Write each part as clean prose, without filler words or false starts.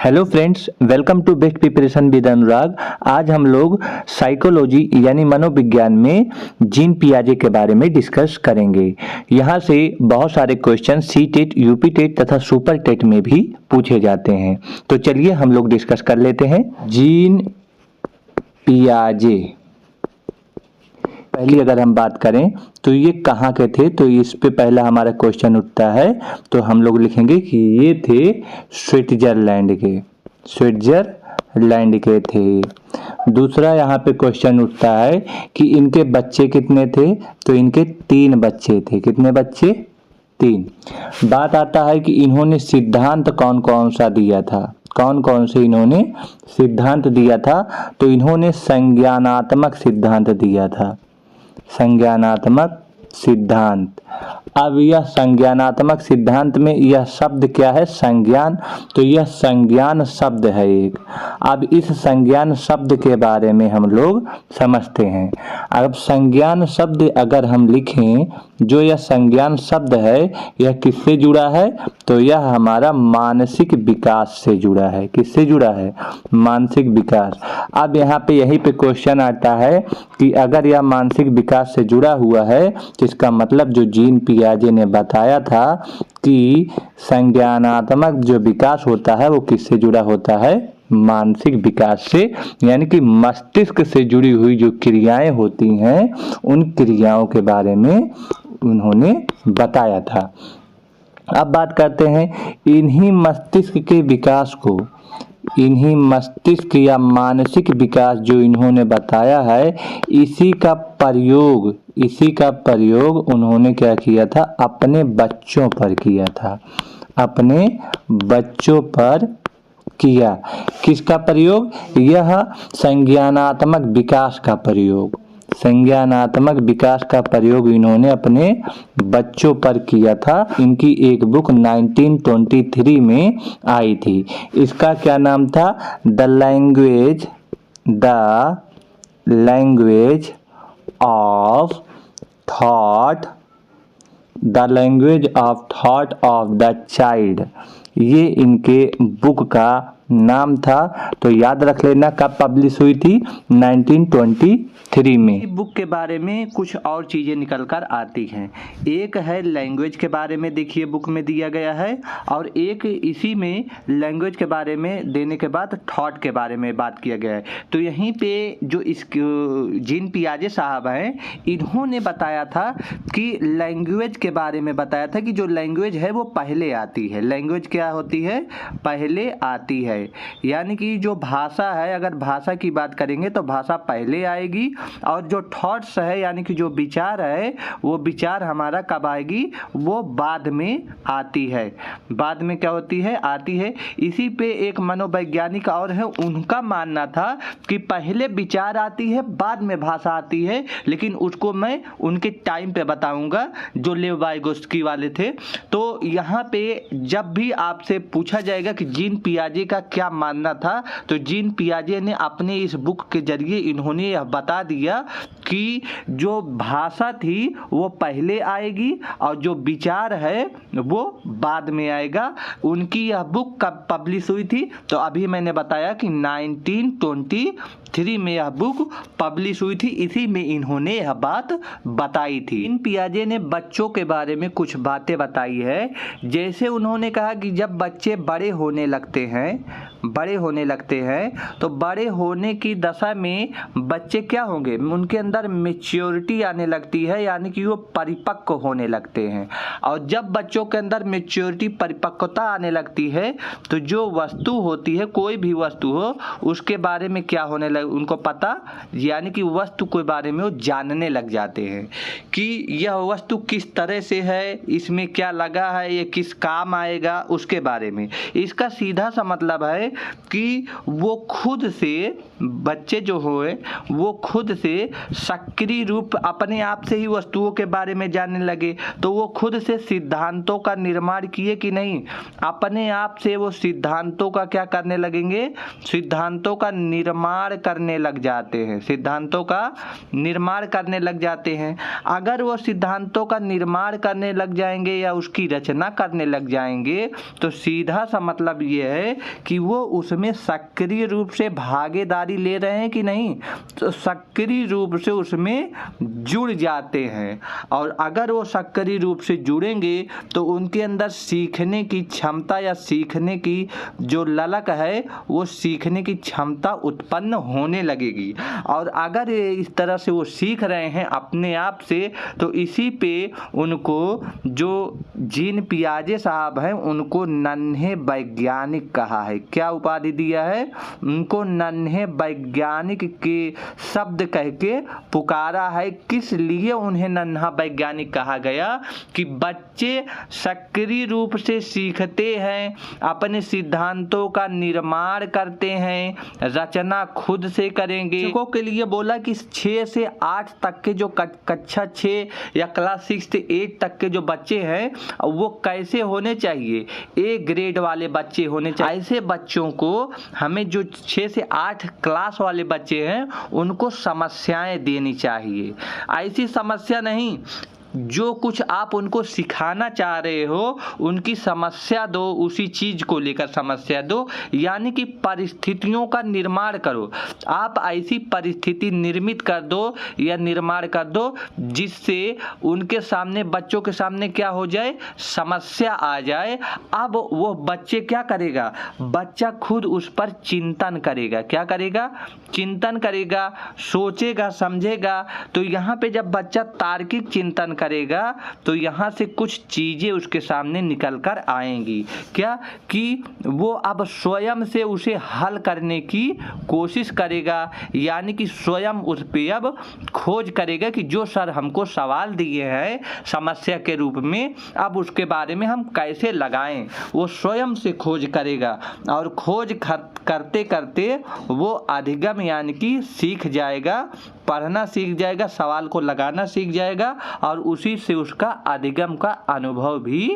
Hello friends, welcome to best preparation with Anurag. आज हम लोग साइकोलॉजी यानी मनोविज्ञान में जीन पियाजे के बारे में डिस्कस करेंगे। यहाँ से बहुत सारे question C TET, UP TET तथा सुपर टेट में भी पूछे जाते हैं। तो चलिए हम लोग डिस्कस कर लेते हैं। जीन पियाजे पहली अगर हम बात करें तो ये कहाँ के थे, तो इस पे पहला हमारा क्वेश्चन उठता है। तो हम लोग लिखेंगे कि ये थे स्विट्जरलैंड के थे। दूसरा यहाँ पे क्वेश्चन उठता है कि इनके बच्चे कितने थे, तो इनके 3 बच्चे थे। कितने बच्चे? 3। बात आता है कि इन्होंने सिद्धांत कौन कौन सा दिया था, कौन कौन से इन्होंने सिद्धांत दिया था, तो इन्होंने संज्ञानात्मक सिद्धांत दिया था। संज्ञानात्मक सिद्धांत। अब यह संज्ञानात्मक सिद्धांत में यह शब्द क्या है? संज्ञान। तो यह संज्ञान शब्द है एक। अब इस संज्ञान शब्द के बारे में हम लोग समझते हैं। अब संज्ञान शब्द अगर हम लिखें, जो यह संज्ञान शब्द है यह किससे जुड़ा है? तो यह हमारा मानसिक विकास से जुड़ा है। किससे जुड़ा है? मानसिक विकास। अब यहाँ पे यही पे क्वेश्चन आता है कि अगर यह मानसिक विकास से जुड़ा हुआ है तो इसका मतलब जो जीन पियाजे ने बताया था कि संज्ञानात्मक जो विकास होता है वो किससे जुड़ा होता है? मानसिक विकास से, यानी कि मस्तिष्क से जुड़ी हुई जो क्रियाएं होती हैं उन क्रियाओं के बारे में उन्होंने बताया था। अब बात करते हैं इन्हीं मस्तिष्क के विकास को, इन्हीं मस्तिष्क या मानसिक विकास जो इन्होंने बताया है, इसी का प्रयोग उन्होंने क्या किया था? अपने बच्चों पर किया था। अपने बच्चों पर किया। किसका प्रयोग? यह संज्ञानात्मक विकास का प्रयोग। संज्ञानात्मक विकास का प्रयोग इन्होंने अपने बच्चों पर किया था। इनकी एक बुक 1923 में आई थी। इसका क्या नाम था? The language of thought of the child. ये इनके बुक का नाम था। तो याद रख लेना कब पब्लिश हुई थी? 1923 में। बुक के बारे में कुछ और चीज़ें निकल कर आती हैं। एक है लैंग्वेज के बारे में, देखिए बुक में दिया गया है, और एक इसी में लैंग्वेज के बारे में देने के बाद थॉट के बारे में बात किया गया है। तो यहीं पे जो इस जीन पियाजे साहब हैं, इन्होंने बताया था कि लैंग्वेज के बारे में बताया था कि जो लैंग्वेज है वो पहले आती है। लैंग्वेज क्या होती है? पहले आती है। यानी कि जो भाषा है, अगर भाषा की बात करेंगे तो भाषा पहले आएगी, और जो थॉट्स है यानी कि जो विचार है वो विचार हमारा कब आएगी? वो बाद में आती है। बाद में क्या होती है? आती है। इसी पे एक मनोवैज्ञानिक और है, उनका मानना था कि पहले विचार आती है बाद में भाषा आती है, लेकिन उसको मैं उनके टाइम पे बताऊंगा जो लेव वाइगोस्की वाले थे। तो यहाँ पे जब भी आपसे पूछा जाएगा कि जीन पियाजे का क्या मानना था, तो जीन पियाजे ने अपने इस बुक के जरिए इन्होंने यह बता दिया कि जो भाषा थी वो पहले आएगी और जो विचार है वो बाद में आएगा। उनकी यह बुक कब पब्लिश हुई थी? तो अभी मैंने बताया कि 1923 में यह बुक पब्लिश हुई थी। इसी में इन्होंने यह बात बताई थी। जीन पियाजे ने बच्चों के बारे में कुछ बातें बताई है। जैसे उन्होंने कहा कि जब बच्चे बड़े होने लगते हैं तो बड़े होने की दशा में बच्चे क्या होंगे? उनके अंदर मैच्योरिटी आने लगती है, यानी कि वो परिपक्व होने लगते हैं। और जब बच्चों के अंदर मैच्योरिटी, परिपक्वता आने लगती है, तो जो वस्तु होती है, कोई भी वस्तु हो, उसके बारे में क्या होने लगे? उनको पता, यानी कि वस्तु के बारे में वो जानने लग जाते हैं कि यह वस्तु किस तरह से है, इसमें क्या लगा है, ये किस काम आएगा, उसके बारे में। इसका सीधा सा मतलब है कि वो खुद से, बच्चे जो होए वो खुद से सक्रिय रूप अपने आप से ही वस्तुओं के बारे में जानने लगे। तो वो खुद से सिद्धांतों का निर्माण किए कि नहीं? अपने आप से वो सिद्धांतों का क्या करने लगेंगे? सिद्धांतों का निर्माण करने लग जाते हैं, सिद्धांतों का निर्माण करने लग जाते हैं। अगर वो सिद्धांतों का निर्माण करने लग जाएंगे या उसकी रचना करने लग जाएंगे तो सीधा सा मतलब ये है कि वो उसमें सक्रिय रूप से भागीदारी ले रहे हैं कि नहीं, तो सक्रिय रूप से उसमें जुड़ जाते हैं। और अगर वो सक्रिय रूप से जुड़ेंगे तो उनके अंदर सीखने की क्षमता या सीखने की जो ललक है वो सीखने की क्षमता उत्पन्न होने लगेगी। और अगर इस तरह से वो सीख रहे हैं अपने आप से तो इसी पे उनको जो जीन पियाजे साहब हैं उनको नन्हे वैज्ञानिक कहा है। क्या उपाधि दिया है? उनको नन्हे वैज्ञानिक के शब्द कह के पुकारा है। किस लिए उन्हें नन्हा वैज्ञानिक कहा गया? कि बच्चे सक्रिय रूप से सीखते हैं, अपने सिद्धांतों का निर्माण करते हैं, रचना खुद से करेंगे। शिक्षकों के लिए बोला कि 6 से 8 तक के जो कक्षा 6 या क्लास 6 से 8 तक के जो बच्चे हैं वो कैसे होने चाहिए? ए ग्रेड वाले बच्चे होने चाहिए। ऐसे बच्चों को हमें जो 6 से 8 क्लास वाले बच्चे हैं उनको समस्याएं देनी चाहिए। ऐसी समस्या नहीं, जो कुछ आप उनको सिखाना चाह रहे हो उनकी समस्या दो, उसी चीज़ को लेकर समस्या दो, यानी कि परिस्थितियों का निर्माण करो। आप ऐसी परिस्थिति निर्मित कर दो या निर्माण कर दो जिससे उनके सामने, बच्चों के सामने क्या हो जाए? समस्या आ जाए। अब वो बच्चे क्या करेगा? बच्चा खुद उस पर चिंतन करेगा। क्या करेगा? चिंतन करेगा, सोचेगा, समझेगा। तो यहाँ पे जब बच्चा तार्किक चिंतन करेगा तो यहाँ से कुछ चीज़ें उसके सामने निकल कर आएंगी। क्या? कि वो अब स्वयं से उसे हल करने की कोशिश करेगा, यानी कि स्वयं उस पे अब खोज करेगा कि जो सर हमको सवाल दिए हैं समस्या के रूप में, अब उसके बारे में हम कैसे लगाएं। वो स्वयं से खोज करेगा और खोज करते करते वो अधिगम यानी कि सीख जाएगा, पढ़ना सीख जाएगा, सवाल को लगाना सीख जाएगा और उसी से उसका अधिगम का अनुभव भी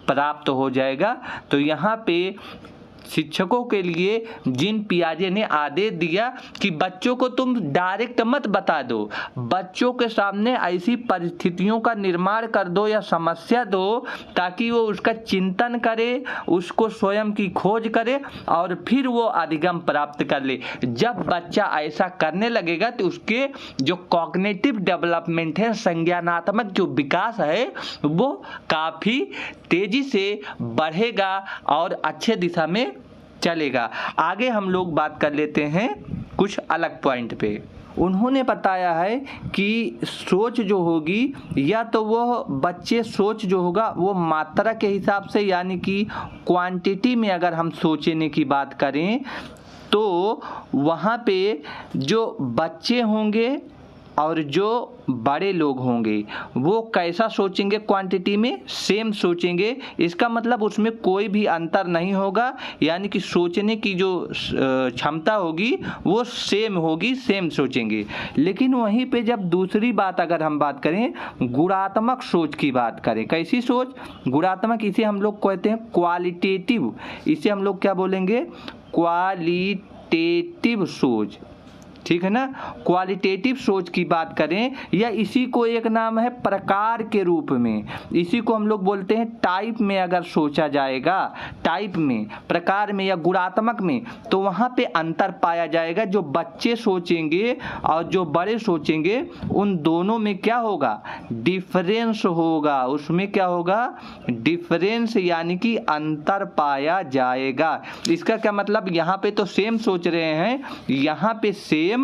प्राप्त हो जाएगा। तो यहाँ पे शिक्षकों के लिए जीन पियाजे ने आदेश दिया कि बच्चों को तुम डायरेक्ट मत बता दो, बच्चों के सामने ऐसी परिस्थितियों का निर्माण कर दो या समस्या दो ताकि वो उसका चिंतन करे, उसको स्वयं की खोज करे और फिर वो अधिगम प्राप्त कर ले। जब बच्चा ऐसा करने लगेगा तो उसके जो कॉग्निटिव डेवलपमेंट है, संज्ञानात्मक जो विकास है वो काफ़ी तेज़ी से बढ़ेगा और अच्छे दिशा में चलेगा। आगे हम लोग बात कर लेते हैं कुछ अलग पॉइंट पे। उन्होंने बताया है कि सोच जो होगी या तो वो बच्चे सोच जो होगा वो मात्रा के हिसाब से, यानी कि क्वांटिटी में अगर हम सोचने की बात करें तो वहाँ पे जो बच्चे होंगे और जो बड़े लोग होंगे वो कैसा सोचेंगे? क्वांटिटी में सेम सोचेंगे। इसका मतलब उसमें कोई भी अंतर नहीं होगा, यानी कि सोचने की जो क्षमता होगी वो सेम होगी, सेम सोचेंगे। लेकिन वहीं पे जब दूसरी बात अगर हम बात करें गुणात्मक सोच की बात करें, कैसी सोच? गुणात्मक, इसे हम लोग कहते हैं क्वालिटेटिव। इसे हम लोग क्या बोलेंगे? क्वालिटेटिव सोच, ठीक है ना। क्वालिटेटिव सोच की बात करें या इसी को एक नाम है प्रकार के रूप में, इसी को हम लोग बोलते हैं टाइप में। अगर सोचा जाएगा टाइप में, प्रकार में या गुणात्मक में, तो वहाँ पे अंतर पाया जाएगा। जो बच्चे सोचेंगे और जो बड़े सोचेंगे उन दोनों में क्या होगा? डिफरेंस होगा। उसमें क्या होगा? डिफरेंस, यानी कि अंतर पाया जाएगा। इसका क्या मतलब? यहाँ पे तो सेम सोच रहे हैं, यहाँ पे सेम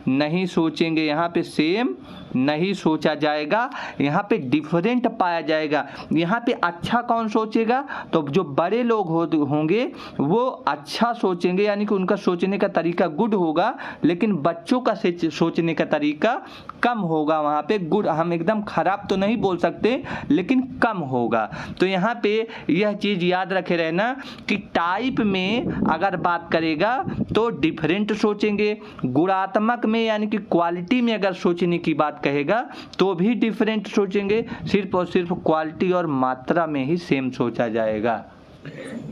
नहीं सोचेंगे, यहाँ पे सेम नहीं सोचा जाएगा, यहाँ पे डिफरेंट पाया जाएगा। यहाँ पे अच्छा कौन सोचेगा? तो जो बड़े लोग होंगे वो अच्छा सोचेंगे, यानी कि उनका सोचने का तरीका गुड होगा, लेकिन बच्चों का सोचने का तरीका कम होगा। वहाँ पे गुड हम एकदम खराब तो नहीं बोल सकते, लेकिन कम होगा। तो यहाँ पे यह चीज़ याद रखे रहना कि टाइप में अगर बात करेगा तो डिफरेंट सोचेंगे, गुणात्मक में यानी कि क्वालिटी में अगर सोचने की बात कहेगा तो भी डिफरेंट सोचेंगे, सिर्फ और सिर्फ क्वालिटी और मात्रा में ही सेम सोचा जाएगा।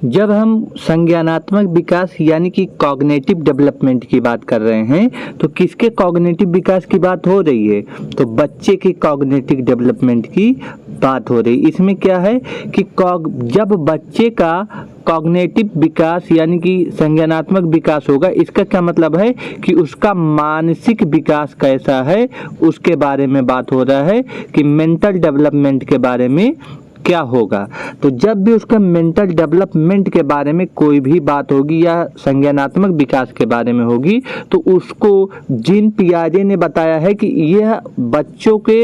जब हम संज्ञानात्मक विकास यानी कि कॉग्निटिव डेवलपमेंट की बात कर रहे हैं तो किसके कॉग्निटिव विकास की बात हो रही है? तो बच्चे के कॉग्निटिव डेवलपमेंट की बात हो रही है। इसमें क्या है कि जब बच्चे का कॉग्निटिव विकास यानी कि संज्ञानात्मक विकास होगा, इसका क्या मतलब है कि उसका मानसिक विकास कैसा है उसके बारे में बात हो रहा है कि मेंटल डेवलपमेंट के बारे में क्या होगा। तो जब भी उसका मेंटल डेवलपमेंट के बारे में कोई भी बात होगी या संज्ञानात्मक विकास के बारे में होगी तो उसको जीन पियाजे ने बताया है कि यह बच्चों के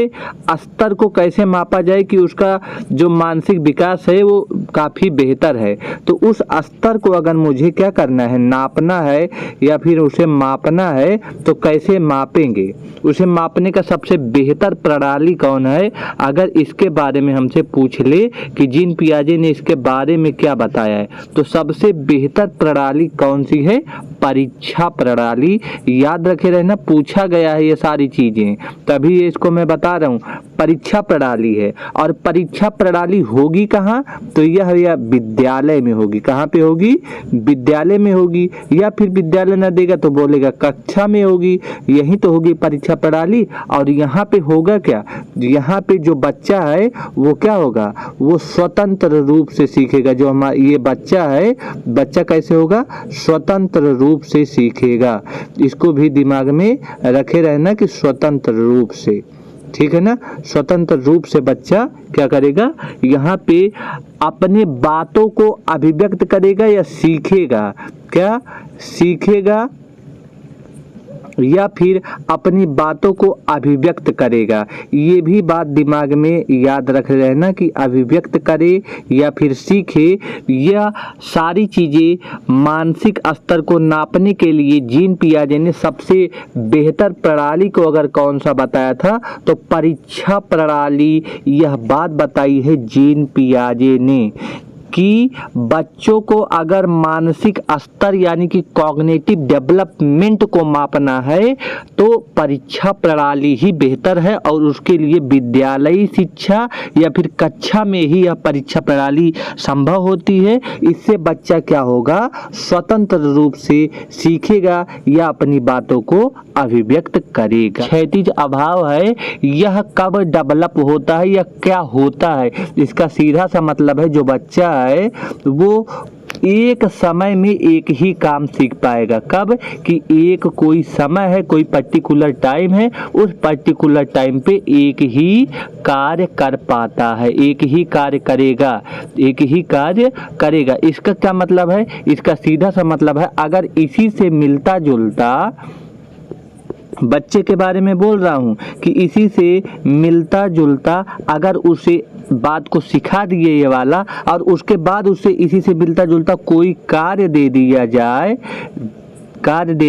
स्तर को कैसे मापा जाए कि उसका जो मानसिक विकास है वो काफ़ी बेहतर है। तो उस स्तर को अगर मुझे क्या करना है, नापना है या फिर उसे मापना है तो कैसे मापेंगे? उसे मापने का सबसे बेहतर प्रणाली कौन है? अगर इसके बारे में हमसे पूछ कि जीन पियाजे ने इसके बारे में क्या बताया है तो सबसे बेहतर प्रणाली कौन सी है? परीक्षा प्रणाली। याद रखे रहना, पूछा गया है ये सारी चीजें, तभी इसको मैं बता रहा हूँ। परीक्षा प्रणाली है और परीक्षा प्रणाली होगी कहाँ? तो यह विद्यालय में होगी। कहाँ पे होगी? विद्यालय में होगी। या फिर विद्यालय न देगा तो बोलेगा कक्षा में होगी। यही तो होगी परीक्षा प्रणाली। और यहाँ पे होगा क्या? यहाँ पे जो बच्चा है वो क्या होगा? वो स्वतंत्र रूप से सीखेगा। जो हमारा ये बच्चा है, बच्चा कैसे होगा? स्वतंत्र रूप से सीखेगा। इसको भी दिमाग में रखे रहना कि स्वतंत्र रूप से, ठीक है ना? स्वतंत्र रूप से बच्चा क्या करेगा? यहाँ पे अपने बातों को अभिव्यक्त करेगा या सीखेगा। क्या सीखेगा? या फिर अपनी बातों को अभिव्यक्त करेगा। ये भी बात दिमाग में याद रख लेना कि अभिव्यक्त करे या फिर सीखे। यह सारी चीज़ें मानसिक स्तर को नापने के लिए जीन पियाजे ने सबसे बेहतर प्रणाली को अगर कौन सा बताया था तो परीक्षा प्रणाली। यह बात बताई है जीन पियाजे ने कि बच्चों को अगर मानसिक स्तर यानी कि कॉग्निटिव डेवलपमेंट को मापना है तो परीक्षा प्रणाली ही बेहतर है और उसके लिए विद्यालयी शिक्षा या फिर कक्षा में ही यह परीक्षा प्रणाली संभव होती है। इससे बच्चा क्या होगा? स्वतंत्र रूप से सीखेगा या अपनी बातों को अभिव्यक्त करेगा। क्षैतिज अभाव है, यह कब डेवलप होता है या क्या होता है? इसका सीधा सा मतलब है जो बच्चा है वो एक समय में एक ही काम सीख पाएगा। कब? कि एक कोई समय है, कोई पर्टिकुलर टाइम है, उस पर्टिकुलर टाइम पे एक ही कार्य कर पाता है, एक ही कार्य करेगा, एक ही कार्य करेगा। इसका क्या मतलब है? इसका सीधा सा मतलब है अगर इसी से मिलता जुलता बच्चे के बारे में बोल रहा हूँ कि इसी से मिलता जुलता अगर उसे बात को सिखा दिए ये वाला और उसके बाद उसे इसी से मिलता जुलता कोई कार्य दे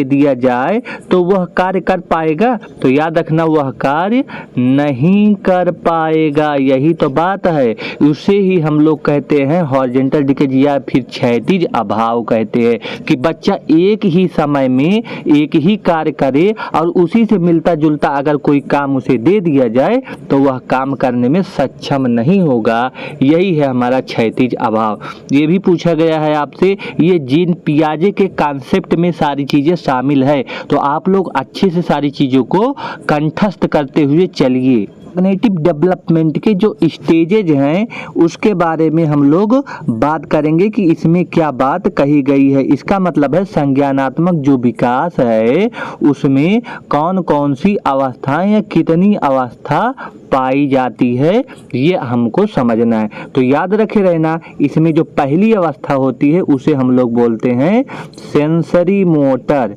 दिया जाए तो वह कार्य कर पाएगा? तो याद रखना वह कार्य नहीं कर पाएगा। यही तो बात है। उसे ही हम लोग कहते हैं हॉरिजॉन्टल डिकेज या फिर क्षैतिज अभाव कहते हैं कि बच्चा एक ही समय में एक ही कार्य करे और उसी से मिलता जुलता अगर कोई काम उसे दे दिया जाए तो वह काम करने में सक्षम नहीं होगा। यही है हमारा क्षैतिज अभाव। ये भी पूछा गया है आपसे। ये जीन पियाजे के कॉन्सेप्ट में सारी चीजें शामिल है, तो आप लोग अच्छे से सारी चीजों को कंठस्थ करते हुए चलिए। कॉग्निटिव डेवलपमेंट के जो स्टेजेज हैं उसके बारे में हम लोग बात करेंगे कि इसमें क्या बात कही गई है। इसका मतलब है संज्ञानात्मक जो विकास है उसमें कौन कौन सी अवस्थाएं या कितनी अवस्था पाई जाती है, ये हमको समझना है। तो याद रखे रहना, इसमें जो पहली अवस्था होती है उसे हम लोग बोलते हैं सेंसरी मोटर।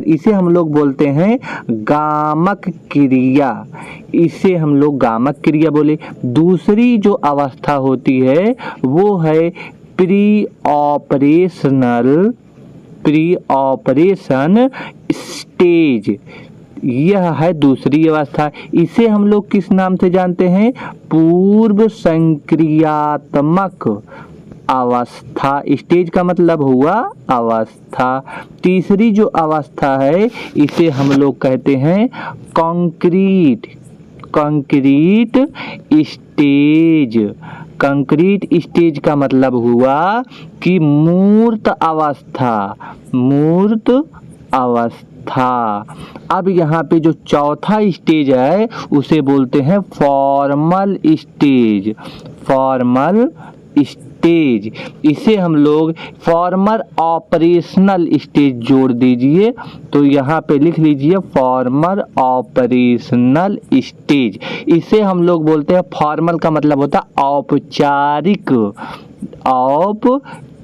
इसे हम लोग बोलते हैं गामक क्रिया। इसे हम लोग गामक क्रिया बोले। दूसरी जो अवस्था होती है वो है प्री ऑपरेशन स्टेज। यह है दूसरी अवस्था। इसे हम लोग किस नाम से जानते हैं? पूर्व संक्रियात्मक अवस्था। स्टेज का मतलब हुआ अवस्था। तीसरी जो अवस्था है इसे हम लोग कहते हैं कंक्रीट स्टेज। कंक्रीट स्टेज का मतलब हुआ कि मूर्त अवस्था, मूर्त अवस्था। अब यहाँ पे जो चौथा स्टेज है उसे बोलते हैं फॉर्मल स्टेज, फॉर्मल स्टेज। इसे हम लोग फॉर्मल ऑपरेशनल स्टेज जोड़ दीजिए, तो यहाँ पे लिख लीजिए फॉर्मल ऑपरेशनल स्टेज। इसे हम लोग बोलते हैं, फॉर्मल का मतलब होता है औपचारिक, औपचारिक,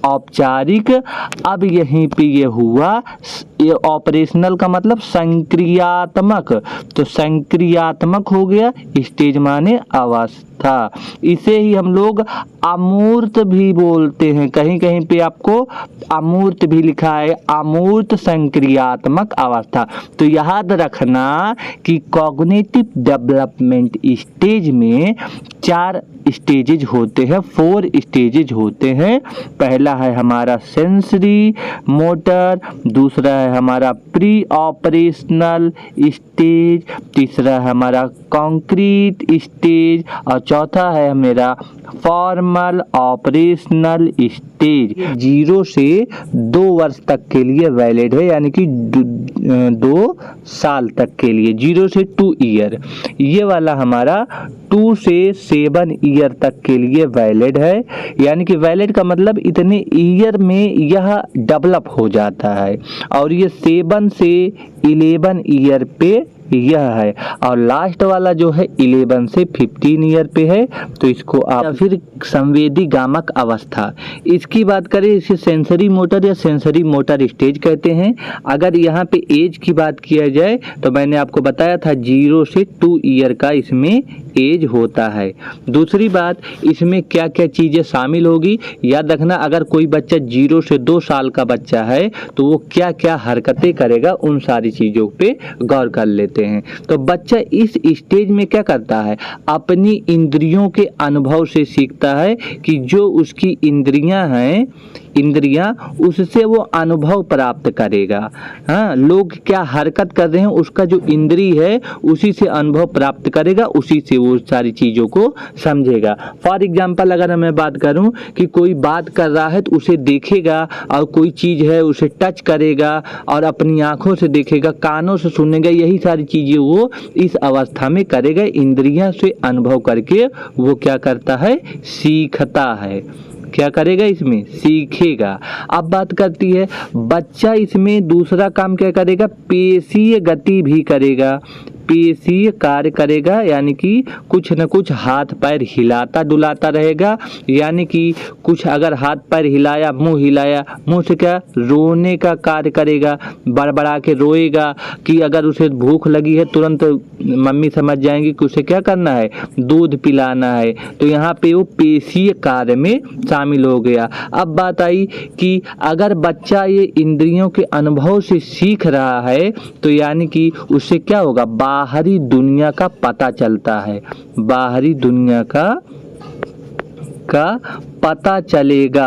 औपचारिक। अब यहीं पे ये हुआ, ये ऑपरेशनल का मतलब संक्रियात्मक, तो संक्रियात्मक हो गया, स्टेज माने अवस्था। इसे ही हम लोग अमूर्त भी बोलते हैं, कहीं कहीं पे आपको अमूर्त भी लिखा है, अमूर्त संक्रियात्मक अवस्था। तो याद रखना कि कॉग्निटिव डेवलपमेंट स्टेज में 4 स्टेजेज होते हैं, 4 स्टेजेज होते हैं। पहला है हमारा सेंसरी मोटर, दूसरा है हमारा प्री ऑपरेशनल स्टेज, तीसरा है हमारा कॉन्क्रीट स्टेज और चौथा है मेरा फॉर्मल ऑपरेशनल स्टेज। 0 से 2 वर्ष तक के लिए वैलिड है, यानी कि 2 साल तक के लिए, 0 से 2 ईयर। ये वाला हमारा 2 से 7 ईयर तक के लिए वैलिड है, यानी कि वैलिड का मतलब इतने ईयर में यह डेवलप हो जाता है। और ये 7 से 11 ईयर पे यह है, और लास्ट वाला जो है 11 से 15 ईयर पे है। तो इसको आप फिर संवेदी गामक अवस्था, इसकी बात करें, इसे सेंसरी मोटर या सेंसरी मोटर स्टेज कहते हैं। अगर यहाँ पे एज की बात किया जाए तो मैंने आपको बताया था 0 से 2 ईयर का इसमें एज होता है। दूसरी बात, इसमें क्या क्या चीज़ें शामिल होगी, याद रखना। अगर कोई बच्चा 0 से 2 साल का बच्चा है तो वो क्या क्या हरकतें करेगा, उन सारी चीज़ों पे गौर कर लेते हैं। तो बच्चा इस स्टेज में क्या करता है, अपनी इंद्रियों के अनुभव से सीखता है कि जो उसकी इंद्रियां हैं, इंद्रियां, उससे वो अनुभव प्राप्त करेगा। हाँ, लोग क्या हरकत कर रहे हैं उसका जो इंद्रिय है उसी से अनुभव प्राप्त करेगा, उसी से वो सारी चीज़ों को समझेगा। फॉर एग्जाम्पल अगर मैं बात करूं कि कोई बात कर रहा है तो उसे देखेगा, और कोई चीज़ है उसे टच करेगा और अपनी आंखों से देखेगा, कानों से सुनेगा, यही सारी चीज़ें वो इस अवस्था में करेगा। इंद्रियां से अनुभव करके वो क्या करता है, सीखता है। क्या करेगा, इसमें सीखेगा। अब बात करती है बच्चा इसमें दूसरा काम क्या करेगा, पेशीय गति भी करेगा, पेशीय कार्य करेगा, यानी कि कुछ न कुछ हाथ पैर हिलाता डुलाता रहेगा। यानी कि कुछ अगर हाथ पैर हिलाया, मुंह हिलाया, मुंह से क्या रोने का कार्य करेगा, बड़बड़ा के रोएगा। कि अगर उसे भूख लगी है तुरंत मम्मी समझ जाएंगी कि उसे क्या करना है, दूध पिलाना है। तो यहाँ पे वो पेशीय कार्य में शामिल हो गया। अब बात आई कि अगर बच्चा ये इंद्रियों के अनुभव से सीख रहा है तो यानी कि उससे क्या होगा, बाहरी दुनिया का पता चलता है, बाहरी दुनिया का पता चलेगा,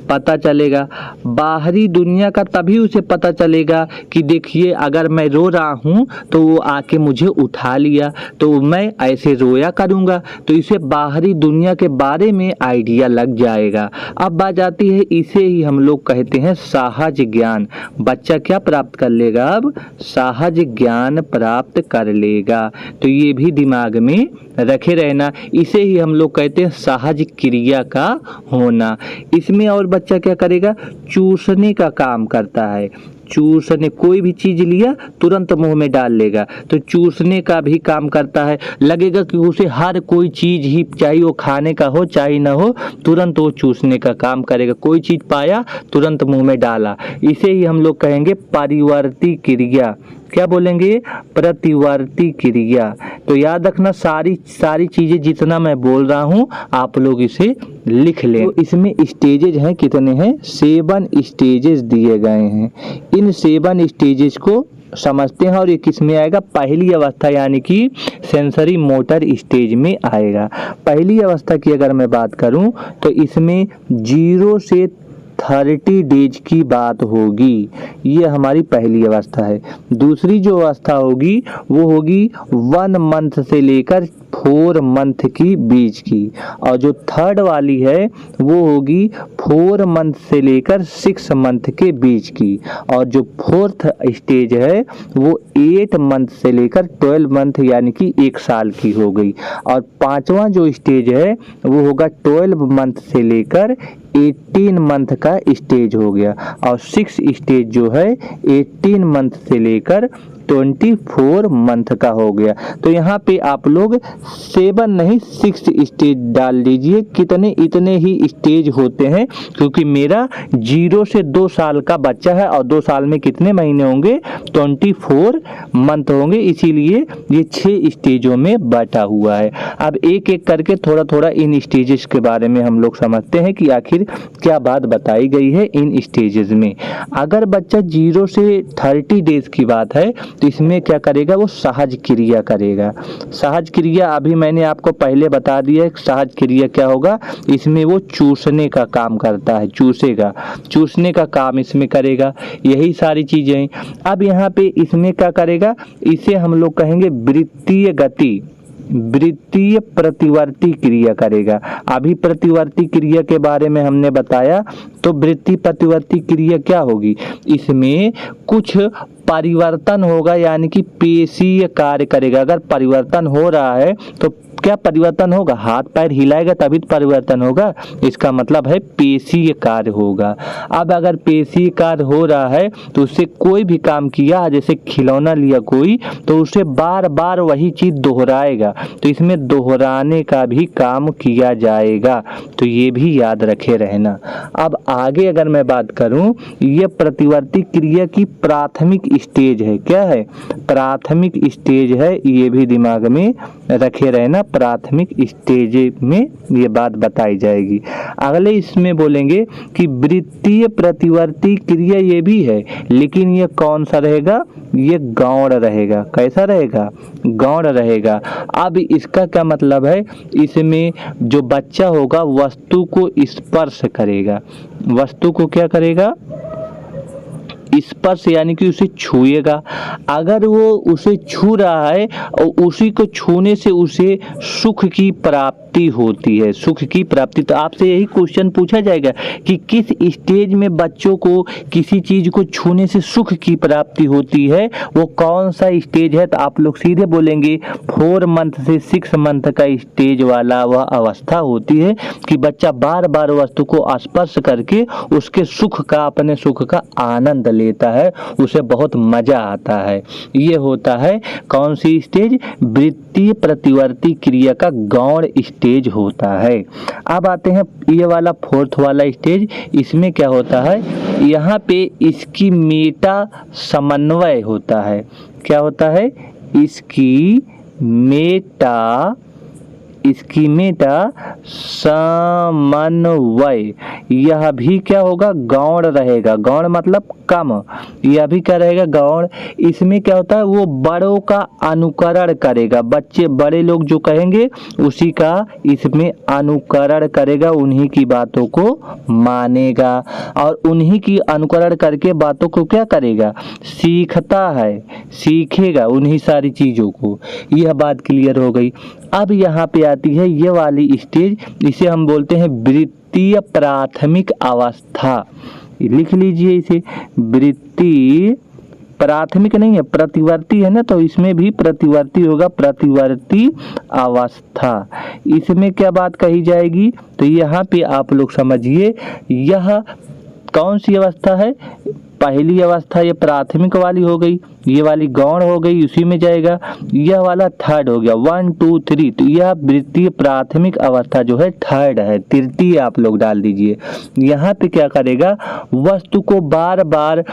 पता चलेगा। बाहरी दुनिया का तभी उसे पता चलेगा कि देखिए अगर मैं रो रहा हूँ तो वो आके मुझे उठा लिया, तो मैं ऐसे रोया करूँगा। तो इसे बाहरी दुनिया के बारे में आइडिया लग जाएगा। अब बात आती है, इसे ही हम लोग कहते हैं सहज ज्ञान। बच्चा क्या प्राप्त कर लेगा, अब सहज ज्ञान प्राप्त कर लेगा। तो ये भी दिमाग में रखे रहना। इसे ही हम लोग कहते हैं सहज क्रिया का होना। इसमें और बच्चा क्या करेगा, चूसने का काम करता है। चूसने, कोई भी चीज लिया तुरंत मुंह में डाल लेगा, तो चूसने का भी काम करता है। लगेगा कि उसे हर कोई चीज ही, चाहे वो खाने का हो चाहे ना हो, तुरंत वो चूसने का काम करेगा। कोई चीज पाया तुरंत मुंह में डाला। इसे ही हम लोग कहेंगे परिवर्ती क्रिया। क्या बोलेंगे, प्रतिवर्ती क्रिया। तो याद रखना सारी चीजें जितना मैं बोल रहा हूँ आप लोग इसे लिख लें। तो इसमें स्टेजेज हैं, कितने हैं, 7 स्टेजेस दिए गए हैं। इन 7 स्टेजेस को समझते हैं और ये किस में आएगा, पहली अवस्था यानी कि सेंसरी मोटर स्टेज में आएगा। पहली अवस्था की अगर मैं बात करूं तो इसमें 0 से 30 डेज की बात होगी। ये हमारी पहली अवस्था है। दूसरी जो अवस्था होगी वो होगी 1 मंथ से लेकर 4 मंथ की बीच की, और जो थर्ड वाली है वो होगी 4 मंथ से लेकर 6 मंथ के बीच की, और जो फोर्थ स्टेज है वो 8 मंथ से लेकर 12 मंथ यानी कि 1 साल की हो गई, और पांचवा जो स्टेज है वो होगा 12 मंथ से लेकर 18 मंथ का स्टेज हो गया, और 6 स्टेज जो है 18 मंथ से लेकर 24 मंथ का हो गया। तो यहाँ पे आप लोग 7 नहीं 6 स्टेज डाल दीजिए, कितने इतने ही स्टेज होते हैं, क्योंकि मेरा 0 से 2 साल का बच्चा है और 2 साल में कितने महीने होंगे, 24 मंथ होंगे, इसीलिए ये 6 स्टेजों में बांटा हुआ है। अब एक एक करके थोड़ा थोड़ा इन स्टेजेस के बारे में हम लोग समझते हैं कि आखिर क्या बात बताई गई है इन स्टेजेस में। अगर बच्चा 0 से 30 डेज की बात है तो इसमें क्या करेगा, वो सहज क्रिया करेगा। सहज क्रिया अभी मैंने आपको पहले बता दिया है, सहज क्रिया क्या होगा, इसमें वो चूसने का काम करता है, चूसेगा, चूसने का काम इसमें करेगा, यही सारी चीजें। अब यहाँ पे इसमें क्या करेगा, इसे हम लोग कहेंगे वृत्तीय गति, वृत्तीय प्रतिवर्ती क्रिया करेगा। अभी प्रतिवर्ती क्रिया के बारे में हमने बताया, तो वृत्तीय प्रतिवर्ती क्रिया क्या होगी, इसमें कुछ परिवर्तन होगा, यानी कि पेशीय कार्य करेगा। अगर परिवर्तन हो रहा है तो क्या परिवर्तन होगा, हाथ पैर हिलाएगा तभी तो परिवर्तन होगा, इसका मतलब है पेशीय कार्य होगा। अब अगर पेशीय कार्य हो रहा है तो उससे कोई भी काम किया, जैसे खिलौना लिया कोई, तो उसे बार बार वही चीज दोहराएगा, तो इसमें दोहराने का भी काम किया जाएगा, तो ये भी याद रखे रहना। अब आगे अगर मैं बात करूं, ये प्रतिवर्ती क्रिया की प्राथमिक स्टेज है, क्या है, प्राथमिक स्टेज है, ये भी दिमाग में रखे रहना, प्राथमिक स्टेज में ये बात बताई जाएगी। अगले इसमें बोलेंगे कि वृत्तीय प्रतिवर्ती क्रिया ये भी है, लेकिन ये कौन सा रहेगा, ये गौण रहेगा। कैसा रहेगा, गौण रहेगा। अब इसका क्या मतलब है, इसमें जो बच्चा होगा वस्तु को स्पर्श करेगा, वस्तु को क्या करेगा, स्पर्श, यानी कि उसे छुएगा। अगर वो उसे छू रहा है और उसी को छूने से उसे सुख की प्राप्ति होती है, सुख की प्राप्ति, तो आपसे यही क्वेश्चन पूछा जाएगा कि किस स्टेज में बच्चों को किसी चीज को छूने से सुख की प्राप्ति होती है, वो कौन सा स्टेज है, तो आप लोग सीधे बोलेंगे 4 मंथ से 6 मंथ का स्टेज वाला वह अवस्था होती है कि बच्चा बार बार वस्तु को स्पर्श करके उसके सुख का, अपने सुख का आनंद लेता है, उसे बहुत मजा आता है। ये होता है कौन सी स्टेज, वृत्तीय प्रतिवर्ती क्रिया का गौण स्टेज होता है। अब आते हैं ये वाला फोर्थ वाला स्टेज, इसमें क्या होता है, यहाँ पे इसकी मेटा समन्वय होता है। क्या होता है, इसकी मेटा समन्वय, यह भी क्या होगा, गौण रहेगा। गौण मतलब कम, यह भी क्या रहेगा, गौण। इसमें क्या होता है, वो बड़ों का अनुकरण करेगा, बच्चे बड़े लोग जो कहेंगे उसी का इसमें अनुकरण करेगा, उन्हीं की बातों को मानेगा, और उन्हीं की अनुकरण करके बातों को क्या करेगा, सीखता है, सीखेगा उन्हीं सारी चीजों को। यह बात क्लियर हो गई। अब यहाँ पे आती है ये वाली स्टेज, इसे हम बोलते हैं वृत्तीय प्राथमिक अवस्था। लिख लीजिए इसे, वृत्तीय प्राथमिक नहीं है, प्रतिवर्ती है ना, तो इसमें भी प्रतिवर्ती होगा, प्रतिवर्ती अवस्था। इसमें क्या बात कही जाएगी, तो यहाँ पे आप लोग समझिए, यह कौन सी अवस्था है, पहली अवस्था ये प्राथमिक वाली हो गई, ये वाली गौण हो गई, उसी में जाएगा। यह वाला थर्ड हो गया, 1 2 3, तो यह वृत्तीय प्राथमिक अवस्था जो है थर्ड है, तृतीय आप लोग डाल दीजिए। यहाँ पे क्या करेगा, वस्तु को बार बार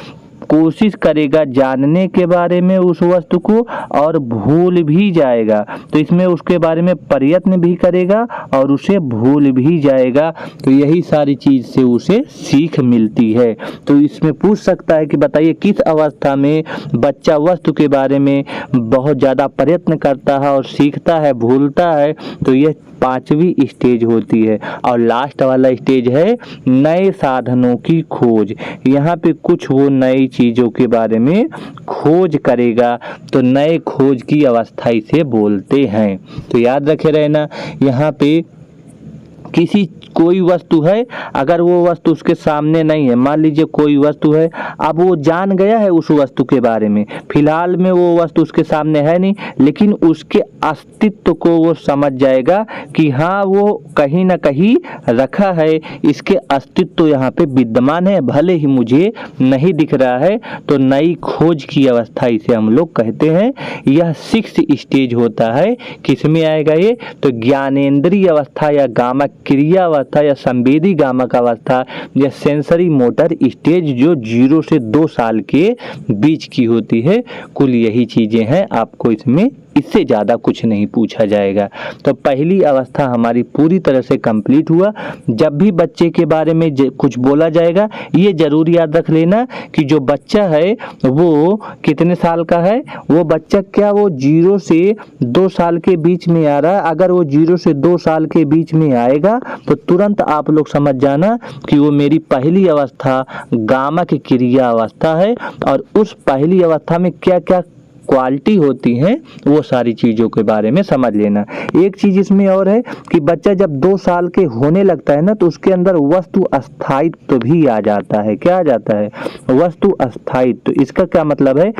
कोशिश करेगा जानने के बारे में उस वस्तु को और भूल भी जाएगा। तो इसमें उसके बारे में प्रयत्न भी करेगा और उसे भूल भी जाएगा। तो यही सारी चीज़ से उसे सीख मिलती है। तो इसमें पूछ सकता है कि बताइए किस अवस्था में बच्चा वस्तु के बारे में बहुत ज़्यादा प्रयत्न करता है और सीखता है, भूलता है। तो यह 5वीं स्टेज होती है। और लास्ट वाला स्टेज है नए साधनों की खोज। यहाँ पे कुछ वो नई चीज़ों के बारे में खोज करेगा, तो नए खोज की अवस्था इसे बोलते हैं। तो याद रखे रहना, यहाँ पे कोई वस्तु है, अगर वो वस्तु उसके सामने नहीं है, मान लीजिए कोई वस्तु है, अब वो जान गया है उस वस्तु के बारे में, फिलहाल में वो वस्तु उसके सामने है नहीं, लेकिन उसके अस्तित्व को वो समझ जाएगा कि हाँ वो कहीं ना कहीं रखा है, इसके अस्तित्व यहाँ पे विद्यमान है, भले ही मुझे नहीं दिख रहा है। तो नई खोज की अवस्था इसे हम लोग कहते हैं। यह 6 स्टेज होता है। किसमें आएगा ये? तो ज्ञानेंद्रिय अवस्था या गामक क्रिया अवस्था या संवेदी गामक अवस्था या सेंसरी मोटर स्टेज, जो 0 से 2 साल के बीच की होती है। कुल यही चीजें हैं, आपको इसमें इससे ज़्यादा कुछ नहीं पूछा जाएगा। तो पहली अवस्था हमारी पूरी तरह से कंप्लीट हुआ। जब भी बच्चे के बारे में कुछ बोला जाएगा, ये जरूर याद रख लेना कि जो बच्चा है वो कितने साल का है। वो बच्चा क्या वो 0 से 2 साल के बीच में आ रहा है। अगर वो 0 से 2 साल के बीच में आएगा तो तुरंत आप लोग समझ जाना कि वो मेरी पहली अवस्था गामक क्रिया अवस्था है। और उस पहली अवस्था में क्या क्या क्वालिटी होती हैं वो सारी चीज़ों के बारे में समझ लेना। एक चीज़ इसमें और है कि बच्चा जब 2 साल के होने लगता है ना, तो उसके अंदर वस्तु अस्थायित्व भी आ जाता है। क्या आ जाता है? वस्तु अस्थायित्व। इसका क्या मतलब है?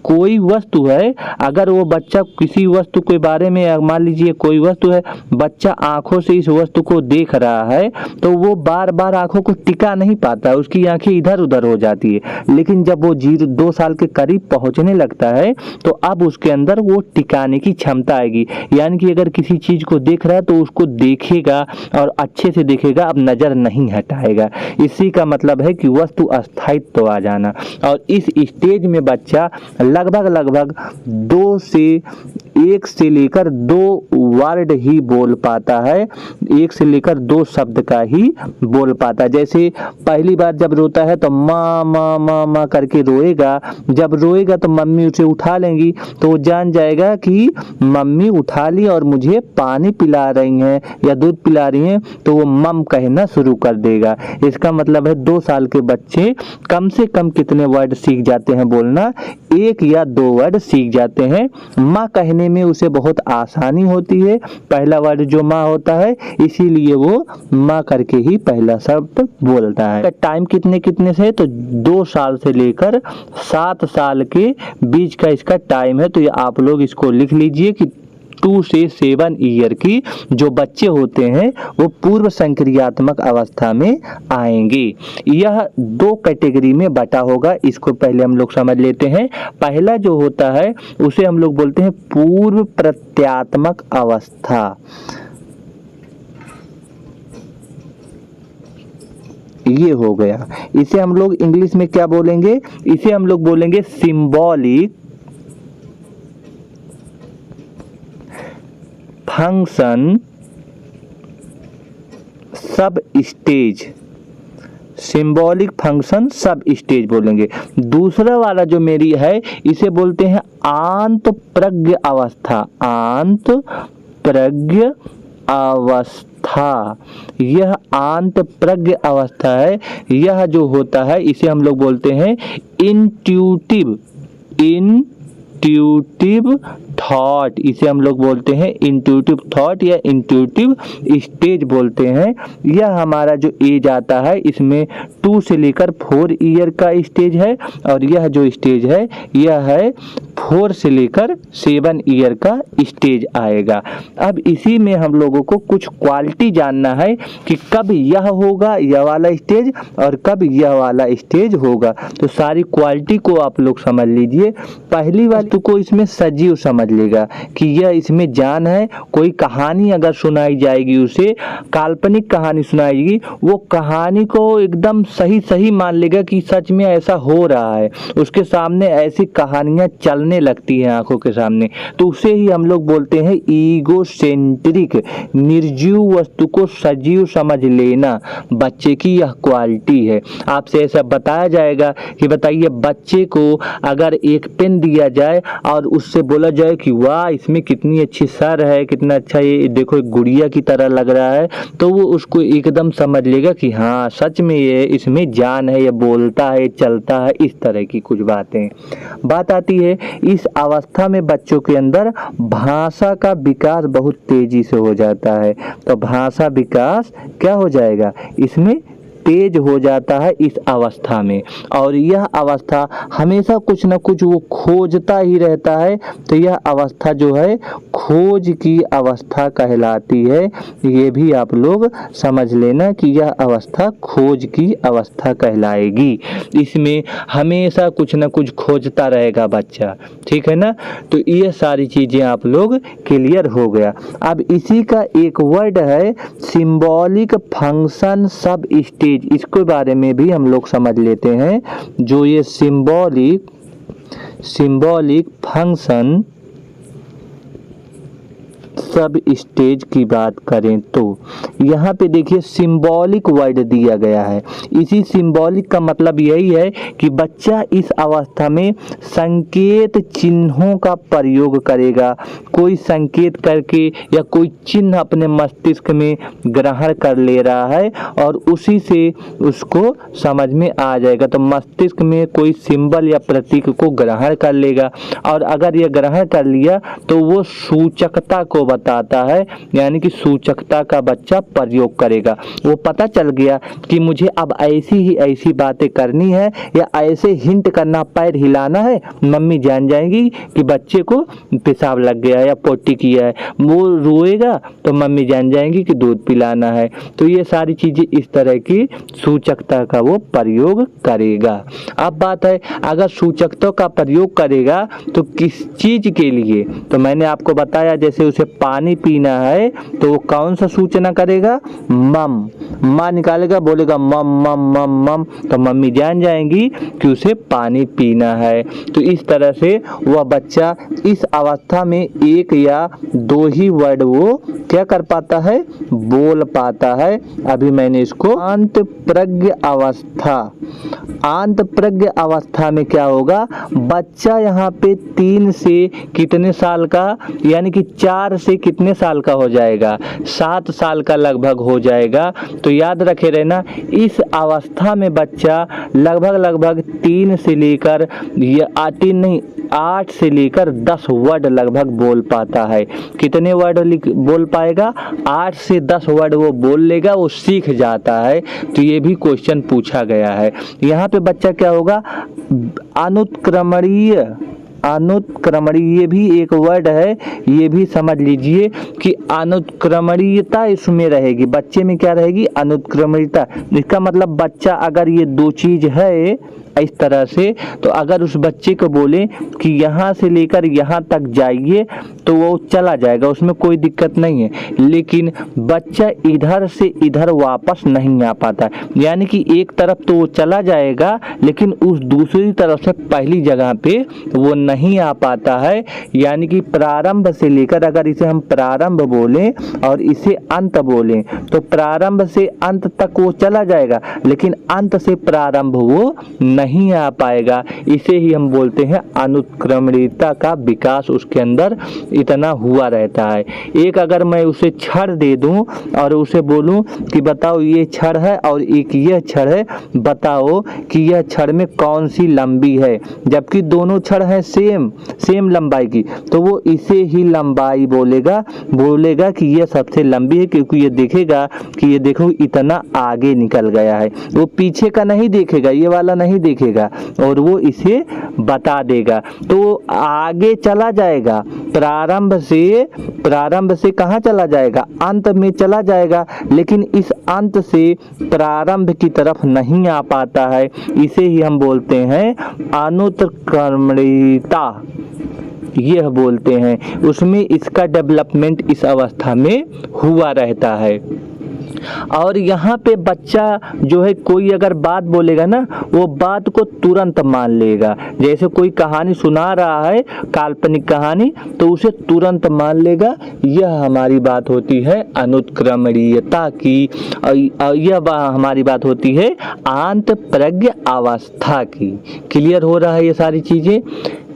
कोई वस्तु है, अगर वो बच्चा किसी वस्तु के बारे में, मान लीजिए कोई वस्तु है, बच्चा आंखों से इस वस्तु को देख रहा है, तो वो बार बार आंखों को टिका नहीं पाता, उसकी आंखें इधर उधर हो जाती है। लेकिन जब वो 2 साल के करीब पहुंचने लगता है तो अब उसके अंदर वो टिकाने की क्षमता आएगी। यानी कि अगर किसी चीज को देख रहा है तो उसको देखेगा और अच्छे से देखेगा, अब नजर नहीं हटाएगा। इसी का मतलब है कि वस्तु अस्थायित्व आ जाना। और इस स्टेज में बच्चा लगभग 1 से लेकर 2 वर्ड ही बोल पाता है। 1 से लेकर 2 शब्द का ही बोल पाता है। जैसे पहली बार जब रोता है तो माँ माँ माँ माँ करके रोएगा। जब रोएगा तो मम्मी उसे उठा लेंगी, तो वो जान जाएगा कि मम्मी उठा ली और मुझे पानी पिला रही हैं या दूध पिला रही हैं, तो वो मम कहना शुरू कर देगा। इसका मतलब है 2 साल के बच्चे कम से कम कितने वर्ड सीख जाते हैं बोलना? 1 या 2 वर्ड सीख जाते हैं। माँ कहने में उसे बहुत आसानी होती है। पहला वर्ड जो माँ होता है, इसीलिए वो माँ करके ही पहला शब्द बोलता है। टाइम कितने कितने से? तो 2 साल से लेकर 7 साल के बीच का इसका टाइम है। तो ये आप लोग इसको लिख लीजिए कि 2 से 7 ईयर की जो बच्चे होते हैं वो पूर्व संक्रियात्मक अवस्था में आएंगे। यह 2 कैटेगरी में बटा होगा। इसको पहले हम लोग समझ लेते हैं। पहला जो होता है उसे हम लोग बोलते हैं पूर्व प्रत्यात्मक अवस्था। ये हो गया। इसे हम लोग इंग्लिश में क्या बोलेंगे? इसे हम लोग बोलेंगे सिंबॉलिक फंक्शन सब स्टेज। सिंबॉलिक फंक्शन सब स्टेज बोलेंगे। दूसरा वाला जो मेरी है इसे बोलते हैं आंत प्रज्ञ अवस्था। आंत प्रज्ञ अवस्था। यह आंत प्रज्ञ अवस्था है। यह जो होता है इसे हम लोग बोलते हैं इंट्यूटिव थॉट। इसे हम लोग बोलते हैं इंट्यूटिव थॉट या इंट्यूटिव स्टेज बोलते हैं। यह हमारा जो एज आता है इसमें 2 से लेकर 4 ईयर का स्टेज है। और यह जो स्टेज है यह है 4 से लेकर 7 ईयर का स्टेज आएगा। अब इसी में हम लोगों को कुछ क्वालिटी जानना है कि कब यह होगा, यह वाला स्टेज, और कब यह वाला स्टेज होगा। तो सारी क्वालिटी को आप लोग समझ लीजिए। पहली वस्तु को इसमें सजीव समझ लेगा कि यह इसमें जान है। कोई कहानी अगर सुनाई जाएगी, उसे काल्पनिक कहानी सुनाएगी, वो कहानी को एकदम सही सही मान लेगा कि सच में ऐसा हो रहा है। उसके सामने ऐसी कहानियां चलने लगती हैं आंखों के सामने, तो उसे ही हम लोग बोलते हैं ईगोसेंट्रिक। निर्जीव वस्तु को सजीव समझ लेना बच्चे की यह क्वालिटी है। आपसे ऐसा बताया जाएगा कि बताइए, बच्चे को अगर एक पेन दिया जाए और उससे बोला जाए कि वाह इसमें कितनी अच्छी सर है, कितना अच्छा, ये देखो एक गुड़िया की तरह लग रहा है, तो वो उसको एकदम समझ लेगा कि हाँ सच में ये इसमें जान है, ये बोलता है, चलता है, इस तरह की कुछ बातें। बात आती है इस अवस्था में बच्चों के अंदर भाषा का विकास बहुत तेजी से हो जाता है। तो भाषा विकास क्या हो जाएगा, इसमें तेज हो जाता है इस अवस्था में। और यह अवस्था हमेशा कुछ न कुछ वो खोजता ही रहता है। तो यह अवस्था जो है खोज की अवस्था कहलाती है। ये भी आप लोग समझ लेना कि यह अवस्था खोज की अवस्था कहलाएगी। इसमें हमेशा कुछ न कुछ खोजता रहेगा बच्चा, ठीक है ना। तो ये सारी चीज़ें आप लोग क्लियर हो गया। अब इसी का एक वर्ड है सिंबॉलिक फंक्शन सब स्टेज। इसके बारे में भी हम लोग समझ लेते हैं। जो ये सिंबॉलिक फंक्शन सब स्टेज की बात करें तो यहाँ पे देखिए सिंबॉलिक वर्ड दिया गया है। इसी सिंबॉलिक का मतलब यही है कि बच्चा इस अवस्था में संकेत चिन्हों का प्रयोग करेगा। कोई संकेत करके या कोई चिन्ह अपने मस्तिष्क में ग्रहण कर ले रहा है और उसी से उसको समझ में आ जाएगा। तो मस्तिष्क में कोई सिंबल या प्रतीक को ग्रहण कर लेगा, और अगर यह ग्रहण कर लिया तो वो सूचकता को बताता है, यानी कि सूचकता का बच्चा प्रयोग करेगा। वो पता चल गया कि मुझे अब ऐसी ही ऐसी बातें करनी है या ऐसे हिंट करना, पैर हिलाना है, मम्मी जान जाएंगी कि बच्चे को पेशाब लग गया या पोटी किया है। वो रोएगा तो मम्मी जान जाएंगी कि दूध पिलाना है। तो ये सारी चीजें इस तरह की सूचकता का वो प्रयोग करेगा। अब बात है अगर सूचकता का प्रयोग करेगा तो किस चीज के लिए, तो मैंने आपको बताया जैसे उसे पानी पीना है तो वो कौन सा सूचना करेगा, मम, माँ निकालेगा, बोलेगा मम मम मम मम, तो मम्मी जान जाएंगी कि उसे पानी पीना है। तो इस तरह से वह बच्चा इस अवस्था में एक या दो ही वर्ड वो क्या कर पाता है, बोल पाता है। अभी मैंने इसको अंत प्रज्ञ अवस्था, अंत प्रज्ञ अवस्था में क्या होगा, बच्चा यहाँ पे 3 से कितने साल का, यानी कि 4 से कितने साल का हो जाएगा, 7 साल का लगभग हो जाएगा। तो याद रखे रहना इस अवस्था में बच्चा लगभग 3 से लेकर, ये 8 से लेकर 10 वर्ड लगभग बोल पाता है। कितने वर्ड बोल पाएगा, 8 से 10 वर्ड वो बोल लेगा, वो सीख जाता है। तो ये भी क्वेश्चन पूछा गया है। यहाँ पे बच्चा क्या होगा, अनुत्क्रमणीय, अनुत्क्रमणीय ये भी एक वर्ड है, ये भी समझ लीजिए कि अनुत्क्रमणीयता इसमें रहेगी। बच्चे में क्या रहेगी, अनुत्क्रमणीयता। इसका मतलब बच्चा अगर ये दो चीज है इस तरह से, तो अगर उस बच्चे को बोले कि यहाँ से लेकर यहाँ तक जाइए तो वो चला जाएगा, उसमें कोई दिक्कत नहीं है। लेकिन बच्चा इधर से इधर वापस नहीं आ पाता, यानी कि एक तरफ तो वो चला जाएगा लेकिन उस दूसरी तरफ से पहली जगह पे वो नहीं आ पाता है। यानी कि प्रारंभ से लेकर, अगर इसे हम प्रारंभ बोलें और इसे अंत बोलें, तो प्रारंभ से अंत तक वो चला जाएगा लेकिन अंत से प्रारंभ वो नहीं आ पाएगा। इसे ही हम बोलते हैं अनुत्क्रमणीयता का विकास उसके अंदर इतना हुआ रहता है। एक अगर मैं उसे छड़ दे दूं और उसे बोलूं कि बताओ ये छड़ है और एक यह छड़ है, बताओ कि यह छड़ में कौन सी लंबी है, जबकि दोनों छड़ हैं सेम लंबाई की, तो वो इसे ही लंबाई बोलेगा कि ये सबसे लंबी है, क्योंकि ये देखेगा कि ये देखो इतना आगे निकल गया है। वो पीछे का नहीं देखेगा, ये वाला नहीं देखेगा, और वो इसे बता देगा। तो आगे चला जाएगा, प्रारंभ से कहाँ चला जाएगा, अंत में चला जाएगा, लेकिन इस अंत से प्रारंभ की तरफ नहीं आ पाता है। इसे ही हम बोलते हैं अनुत्क्रमणीयता, यह बोलते हैं। उसमें इसका डेवलपमेंट इस अवस्था में हुआ रहता है। और यहाँ पे बच्चा जो है कोई अगर बात बोलेगा ना, वो बात को तुरंत मान लेगा। जैसे कोई कहानी सुना रहा है, काल्पनिक कहानी, तो उसे तुरंत मान लेगा। यह हमारी बात होती है अनुत्क्रमणीयता की, यह हमारी बात होती है आंत प्रज्ञ अवस्था की। क्लियर हो रहा है ये सारी चीजें?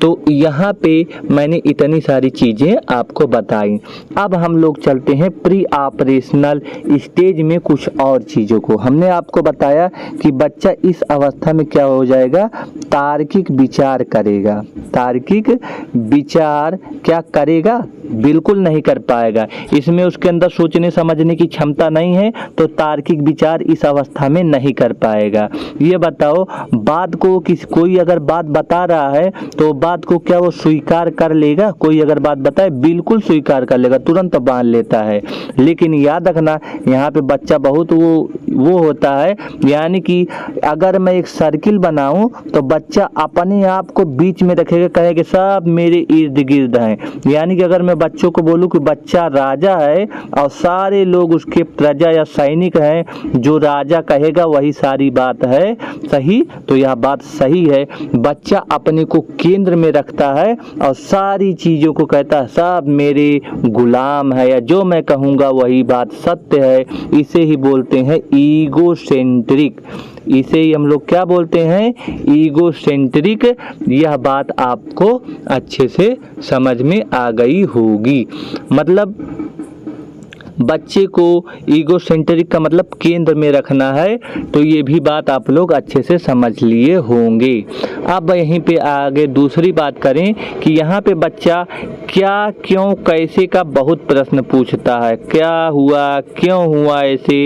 तो यहाँ पे मैंने इतनी सारी चीज़ें आपको बताई। अब हम लोग चलते हैं प्री ऑपरेशनल स्टेज में कुछ और चीज़ों को। हमने आपको बताया कि बच्चा इस अवस्था में क्या हो जाएगा, तार्किक विचार करेगा। तार्किक विचार क्या करेगा? बिल्कुल नहीं कर पाएगा। इसमें उसके अंदर सोचने समझने की क्षमता नहीं है, तो तार्किक विचार इस अवस्था में नहीं कर पाएगा। ये बताओ, बात को कोई अगर बात बता रहा है तो बात को क्या वो स्वीकार कर लेगा? कोई अगर बात बताए बिल्कुल स्वीकार कर लेगा, तुरंत मान लेता है। लेकिन याद रखना, यहाँ पे बच्चा बहुत वो होता है, यानी कि अगर मैं एक सर्किल बनाऊं तो बच्चा अपने आप को बीच में रखेगा, कहेगा सब मेरे इर्द गिर्द हैं। यानी कि अगर मैं बच्चों को बोलूं कि बच्चा राजा है और सारे लोग उसके प्रजा या सैनिक हैं, जो राजा कहेगा वही सारी बात है, सही? तो यह बात सही है। बच्चा अपने को केंद्र में रखता है और सारी चीज़ों को कहता है सब मेरे गुलाम है, या जो मैं कहूँगा वही बात सत्य है। इसे ही बोलते हैं ईगोसेंट्रिक। इसे ही हम लोग क्या बोलते हैं? ईगोसेंट्रिक। यह बात आपको अच्छे से समझ में आ गई होगी। मतलब बच्चे को ईगोसेंट्रिक का मतलब केंद्र में रखना है, तो ये भी बात आप लोग अच्छे से समझ लिए होंगे। अब यहीं पे आगे दूसरी बात करें कि यहाँ पे बच्चा क्या, क्यों, कैसे का बहुत प्रश्न पूछता है। क्या हुआ, क्यों हुआ ऐसे,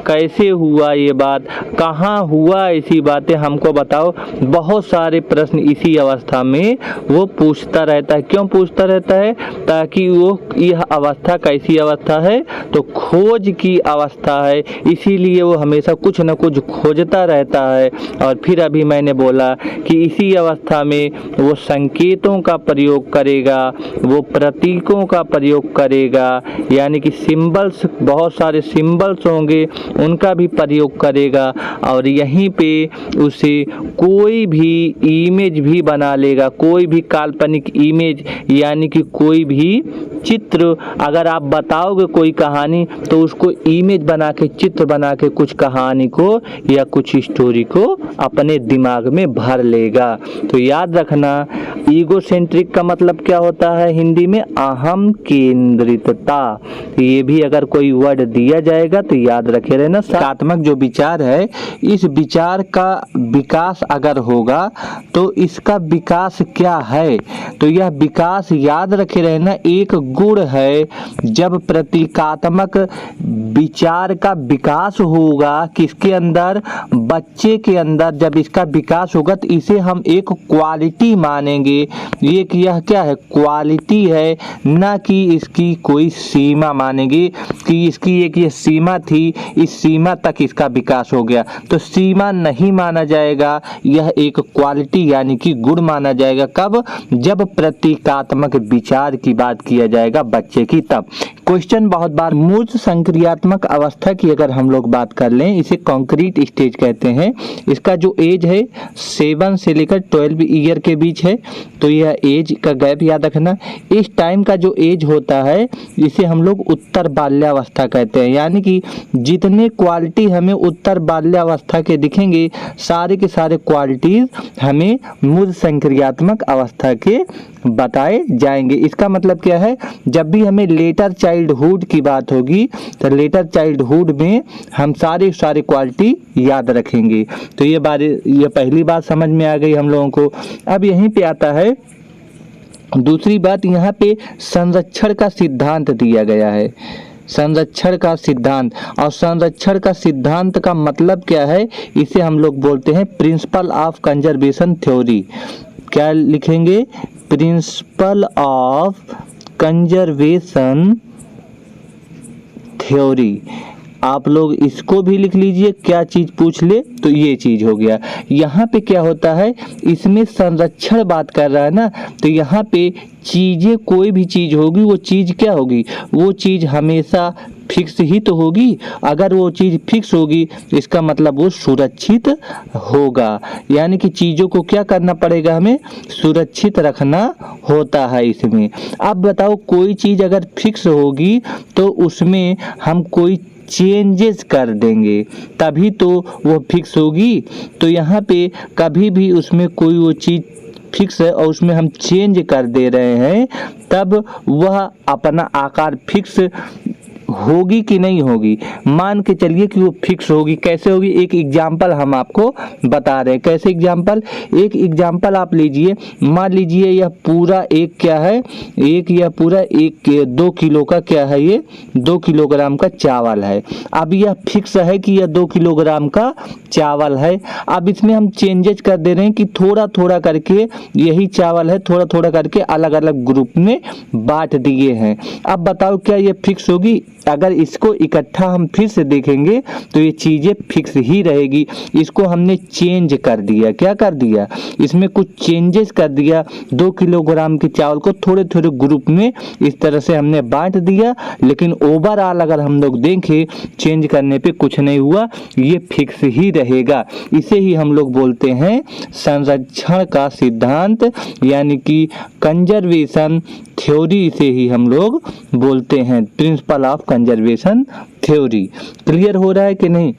कैसे हुआ ये बात, कहाँ हुआ, ऐसी बातें हमको बताओ। बहुत सारे प्रश्न इसी अवस्था में वो पूछता रहता है। क्यों पूछता रहता है? ताकि वो, यह अवस्था कैसी अवस्था है, तो खोज की अवस्था है, इसीलिए वो हमेशा कुछ न कुछ खोजता रहता है। और फिर अभी मैंने बोला कि इसी अवस्था में वो संकेतों का प्रयोग करेगा, वो प्रतीकों का प्रयोग करेगा, यानी कि सिंबल्स, बहुत सारे सिंबल्स होंगे उनका भी प्रयोग करेगा। और यहीं पे उसे कोई भी इमेज भी बना लेगा, कोई भी काल्पनिक इमेज, यानी कि कोई भी चित्र। अगर आप बताओगे कोई कहानी तो उसको इमेज बना के, चित्र बना के कुछ कहानी को या कुछ स्टोरी को अपने दिमाग में भर लेगा। तो याद रखना, ईगोसेंट्रिक का मतलब क्या होता है हिंदी में? अहम केंद्रितता। ये भी अगर कोई वर्ड दिया जाएगा तो याद रखे रहना। सकारात्मक जो विचार है, इस विचार का विकास अगर होगा तो इसका विकास क्या है? तो यह विकास याद रखे रहना एक गुण है। जब प्रतीकात्मक विचार का विकास होगा किसके अंदर? बच्चे के अंदर। जब इसका विकास होगा तो इसे हम एक क्वालिटी मानेंगे। ये कि यह क्या है? क्वालिटी है, ना कि इसकी कोई सीमा मानेंगे कि इसकी एक ये सीमा थी, इस सीमा तक इसका विकास हो गया। तो सीमा नहीं माना जाएगा, यह एक क्वालिटी यानी कि गुण माना जाएगा। कब? जब प्रतीकात्मक विचार की बात किया जाएगा बच्चे की, तब। क्वेश्चन बहुत बार, मूर्त संक्रियात्मक अवस्था की अगर हम लोग बात कर लें, इसे कॉन्क्रीट स्टेज कहते हैं। इसका जो एज है 7 से लेकर 12 ईयर के बीच है। तो यह एज का गैप याद रखना। इस टाइम का जो एज होता है इसे हम लोग उत्तर बाल्यावस्था कहते हैं। यानी कि जितने क्वालिटी हमें उत्तर बाल्यावस्था के दिखेंगे, सारे के सारे क्वालिटीज हमें मूर्त संक्रियात्मक अवस्था के बताए जाएंगे। इसका मतलब क्या है? जब भी हमें लेटर चाइल्डहुड की बात होगी तो लेटर चाइल्डहुड में हम सारे क्वालिटी याद रखेंगे। तो ये पहली बात समझ में आ गई हम लोगों को। अब यहीं पे आता है दूसरी बात यहाँ पे संरक्षण का सिद्धांत दिया गया है, संरक्षण का सिद्धांत। और संरक्षण का सिद्धांत का मतलब क्या है, इसे हम लोग बोलते हैं प्रिंसिपल ऑफ कंजर्वेशन थ्योरी। क्या लिखेंगे, प्रिंसिपल ऑफ कंजर्वेशन थ्योरी। आप लोग इसको भी लिख लीजिए, क्या चीज पूछ ले तो ये चीज हो गया। यहाँ पे क्या होता है, इसमें संरक्षण बात कर रहा है ना, तो यहाँ पे चीजें, कोई भी चीज होगी वो चीज क्या होगी, वो चीज हमेशा फिक्स ही तो होगी। अगर वो चीज फिक्स होगी इसका मतलब वो सुरक्षित होगा, यानी कि चीजों को क्या करना पड़ेगा, हमें सुरक्षित रखना होता है इसमें। अब बताओ, कोई चीज अगर फिक्स होगी तो उसमें हम कोई चेंजेस कर देंगे तभी तो वो फिक्स होगी। तो यहाँ पे कभी भी उसमें कोई वो चीज़ फिक्स है और उसमें हम चेंज कर दे रहे हैं तब वह अपना आकार फिक्स होगी कि नहीं होगी। मान के चलिए कि वो फिक्स होगी। कैसे होगी, एक एग्जाम्पल हम आपको बता रहे हैं। कैसे एग्जाम्पल, एक एग्जाम्पल आप लीजिए, मान लीजिए यह पूरा एक क्या है, एक यह पूरा एक 2 किलो का क्या है, ये 2 किलोग्राम का चावल है। अब यह फिक्स है कि यह 2 किलोग्राम का चावल है। अब इसमें हम चेंजेस कर दे रहे हैं कि थोड़ा थोड़ा करके यही चावल है, थोड़ा थोड़ा करके अलग अलग ग्रुप में बांट दिए हैं। अब बताओ क्या ये फिक्स होगी। अगर इसको इकट्ठा हम फिर से देखेंगे तो ये चीज़ें फिक्स ही रहेगी। इसको हमने चेंज कर दिया, क्या कर दिया, इसमें कुछ चेंजेस कर दिया। 2 किलोग्राम के चावल को थोड़े थोड़े ग्रुप में इस तरह से हमने बांट दिया, लेकिन ओवरऑल अगर हम लोग देखें चेंज करने पे कुछ नहीं हुआ, ये फिक्स ही रहेगा। इसे ही हम लोग बोलते हैं संरक्षण का सिद्धांत, यानी कि कंजर्वेशन थ्योरी से ही हम लोग बोलते हैं, principle of conservation theory. Clear हो रहा है कि नहीं।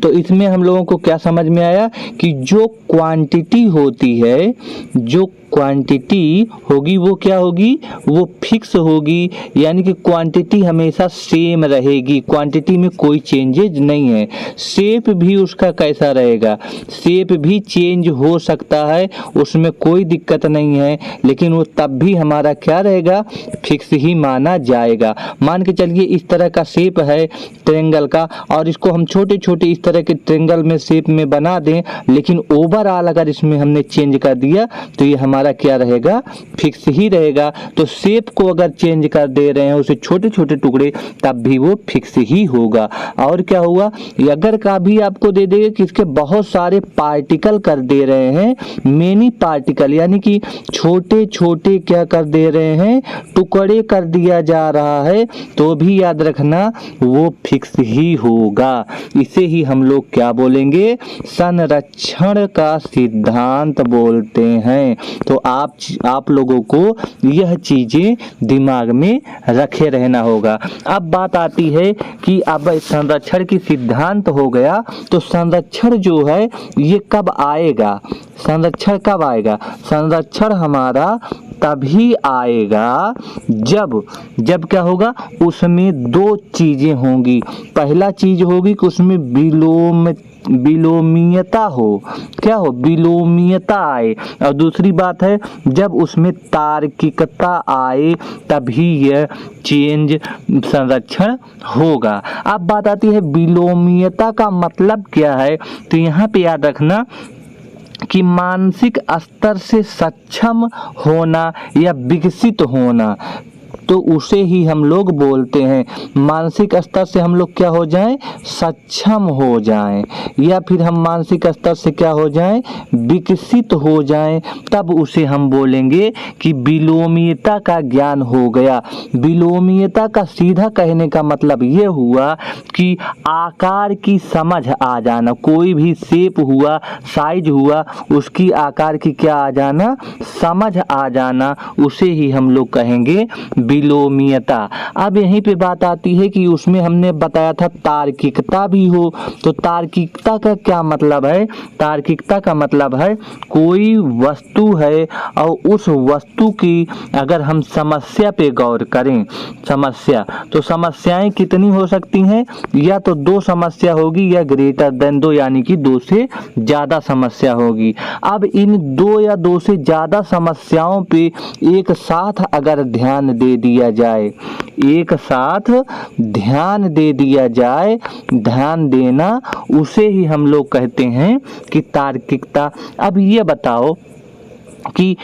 तो इसमें हम लोगों को क्या समझ में आया कि जो क्वांटिटी होती है, जो क्वांटिटी होगी वो क्या होगी, वो फिक्स होगी, यानी कि क्वांटिटी हमेशा सेम रहेगी, क्वांटिटी में कोई चेंजेज नहीं है। शेप भी उसका कैसा रहेगा, शेप भी चेंज हो सकता है, उसमें कोई दिक्कत नहीं है, लेकिन वो तब भी हमारा क्या रहेगा, फिक्स ही माना जाएगा। मान के चलिए इस तरह का शेप है ट्रायंगल का, और इसको हम छोटे छोटे इस तरह के ट्रायंगल में शेप में बना दें, लेकिन ओवरऑल अगर इसमें हमने चेंज कर दिया तो ये हमारा क्या रहेगा, फिक्स ही रहेगा। तो शेप को अगर चेंज कर दे रहे हैं उसे छोटे छोटे टुकड़े, तब भी वो फिक्स ही होगा। और क्या हुआ, अगर का भी आपको दे देगा कि इसके बहुत सारे पार्टिकल कर दे रहे हैं, मेनी पार्टिकल, यानी कि छोटे छोटे क्या कर दे रहे हैं, टुकड़े कर दिया जा रहा है, तो भी याद रखना वो फिक्स ही होगा। इसे ही हम लोग क्या बोलेंगे, संरक्षण का सिद्धांत बोलते हैं। तो आप लोगों को यह चीजें दिमाग में रखे रहना होगा। अब बात आती है कि अब संरक्षण की सिद्धांत हो गया, तो संरक्षण जो है ये कब आएगा, संरक्षण कब आएगा, संरक्षण हमारा तभी आएगा जब क्या होगा, उसमें 2 चीजें होंगी। पहला चीज होगी कि उसमें विलोमीयता हो, क्या हो, विलोमीयता आए। और दूसरी बात है जब उसमें तार्किकता आए, तभी यह चेंज संरक्षण होगा। अब बात आती है विलोमीयता का मतलब क्या है, तो यहाँ पे याद रखना कि मानसिक स्तर से सक्षम होना या विकसित होना, तो उसे ही हम लोग बोलते हैं, मानसिक स्तर से हम लोग क्या हो जाएं, सक्षम हो जाएं, या फिर हम मानसिक स्तर से क्या हो जाएं, विकसित हो जाएं, तब उसे हम बोलेंगे कि विलोमीयता का ज्ञान हो गया। विलोमीयता का सीधा कहने का मतलब ये हुआ कि आकार की समझ आ जाना, कोई भी शेप हुआ, साइज हुआ, उसकी आकार की क्या आ जाना, समझ आ जाना, उसे ही हम लोग कहेंगे विलोमीयता। अब यहीं पे बात आती है कि उसमें हमने बताया था तार्किकता भी हो, तो तार्किकता का क्या मतलब है? तार्किकता का मतलब है कोई वस्तु है और उस वस्तु की अगर हम समस्या पे गौर करें, समस्या, तो समस्याएं कितनी हो सकती हैं? या तो दो समस्या होगी या ग्रेटर देन दो, यानी कि दो से ज़्यादा समस्या होगी। अब इन दो या दो से ज़्यादा समस्याओं पे एक साथ अगर ध्यान दे दिया जाए, एक साथ ध्यान दे दिया जाए, ध्यान देना, उसे ही हम लोग कहते हैं कि तार्किकता। अब ये बताओ कि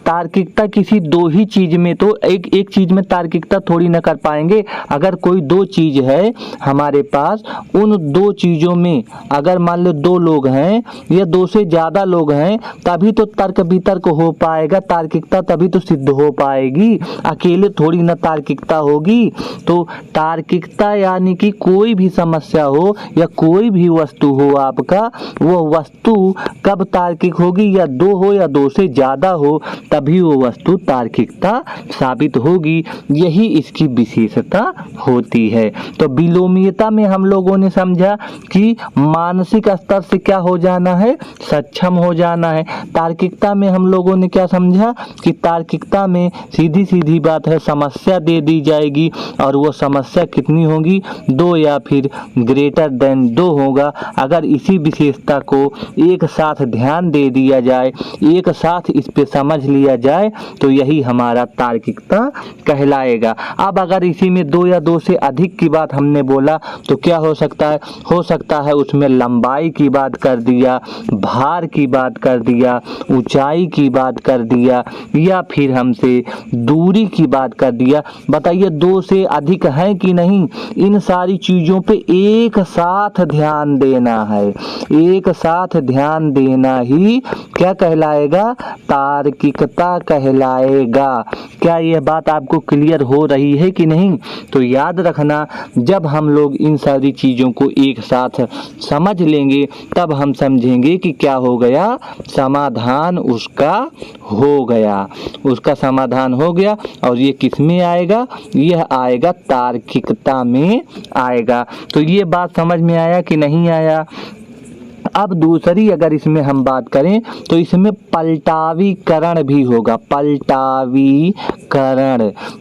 तार्किकता किसी दो ही चीज में, तो एक चीज में तार्किकता थोड़ी ना कर पाएंगे। अगर कोई दो चीज है हमारे पास, उन दो चीजों में अगर मान लो दो लोग हैं या दो से ज्यादा लोग हैं, तभी तो तर्क वितर्क हो पाएगा, तार्किकता तभी तो सिद्ध हो पाएगी। अकेले थोड़ी ना तार्किकता होगी। तो तार्किकता यानी कि कोई भी समस्या हो या कोई भी वस्तु हो आपका, वो वस्तु कब तार्किक होगी? या दो हो या दो से ज्यादा हो, तभी वो वस्तु तार्किकता साबित होगी। यही इसकी विशेषता होती है। तो विलोमीयता में हम लोगों ने समझा कि मानसिक स्तर से क्या हो जाना है? सक्षम हो जाना है। तार्किकता में हम लोगों ने क्या समझा कि तार्किकता में सीधी सीधी बात है, समस्या दे दी जाएगी और वो समस्या कितनी होगी? दो या फिर ग्रेटर देन दो होगा। अगर इसी विशेषता को एक साथ ध्यान दे दिया जाए, एक साथ इस पे समझ लिया जाए, तो यही हमारा तार्किकता कहलाएगा। अब अगर इसी में दो या दो से अधिक की बात हमने बोला तो क्या हो सकता है? हो सकता है उसमें लंबाई की बात कर दिया, भार की बात कर दिया, ऊंचाई की बात कर दिया, या फिर हमसे दूरी की बात कर दिया। बताइए दो से अधिक है कि नहीं? इन सारी चीजों पे एक साथ ध्यान देना है, एक साथ ध्यान देना ही क्या कहलाएगा? तार्किकता कहलाएगा। क्या यह बात आपको क्लियर हो रही है कि नहीं? तो याद रखना, जब हम लोग इन सारी चीजों को एक साथ समझ लेंगे, तब हम समझेंगे कि क्या हो गया? समाधान उसका हो गया, उसका समाधान हो गया। और ये किस में आएगा? यह आएगा तार्किकता में आएगा। तो ये बात समझ में आया कि नहीं आया? अब दूसरी अगर इसमें हम बात करें तो इसमें पलटावीकरण भी होगा। पलटावीकरण,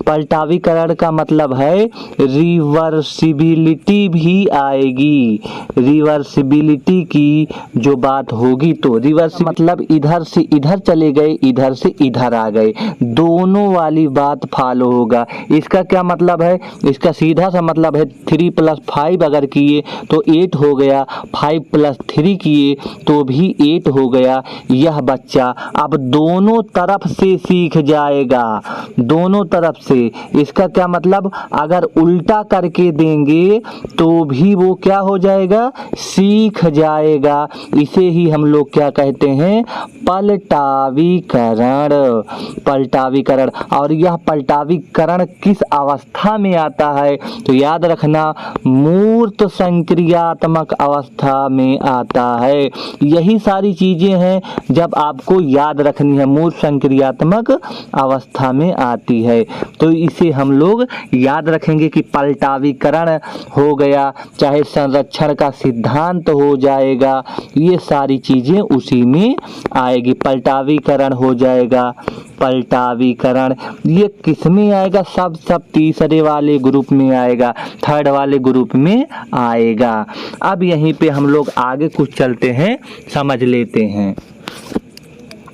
पलटावीकरण का मतलब है रिवर्सिबिलिटी भी आएगी। रिवर्सिबिलिटी की जो बात होगी, तो रिवर्स मतलब इधर से इधर चले गए, इधर से इधर आ गए, दोनों वाली बात फॉलो होगा। इसका क्या मतलब है? इसका सीधा सा मतलब है 3 + 5 अगर किए तो 8 हो गया, 5 + 3 किए तो भी 8 हो गया। यह बच्चा अब दोनों तरफ से सीख जाएगा, दोनों तरफ से। इसका क्या मतलब? अगर उल्टा करके देंगे तो भी वो क्या हो जाएगा? सीख जाएगा। इसे ही हम लोग क्या कहते हैं? पलटावीकरण, पलटावीकरण। और यह पलटावीकरण किस अवस्था में आता है? तो याद रखना, मूर्त संक्रियात्मक अवस्था में आता है। यही सारी चीजें हैं जब आपको याद रखनी है, मूर्त संक्रियात्मक अवस्था में आती है। तो इसे हम लोग याद रखेंगे कि पलटावीकरण हो गया, चाहे संरक्षण का सिद्धांत हो जाएगा, ये सारी चीजें उसी में आएगी। पलटावीकरण हो जाएगा, पलटावीकरण ये किस में आएगा? सब तीसरे वाले ग्रुप में आएगा, थर्ड वाले ग्रुप में आएगा। अब यहीं पे हम लोग आगे कुछ चलते हैं, समझ लेते हैं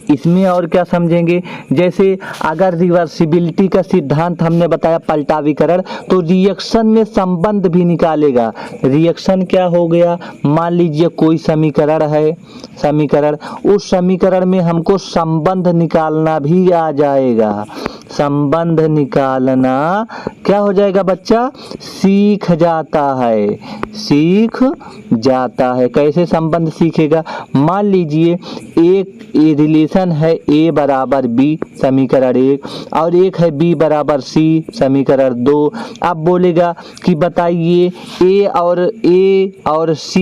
इसमें और क्या समझेंगे। जैसे अगर रिवर्सिबिलिटी का सिद्धांत हमने बताया पलटावीकरण, तो रिएक्शन में संबंध भी निकालेगा। रिएक्शन क्या हो गया? मान लीजिए कोई समीकरण है, समीकरण, उस समीकरण में हमको संबंध निकालना भी आ जाएगा। संबंध निकालना क्या हो जाएगा बच्चा? सीख जाता है, सीख जाता है। कैसे संबंध सीखेगा? मान लीजिए एक रिलेशन है A बराबर B समीकरण 1, और एक है B बराबर C समीकरण 2। अब बोलेगा कि बताइए A और C,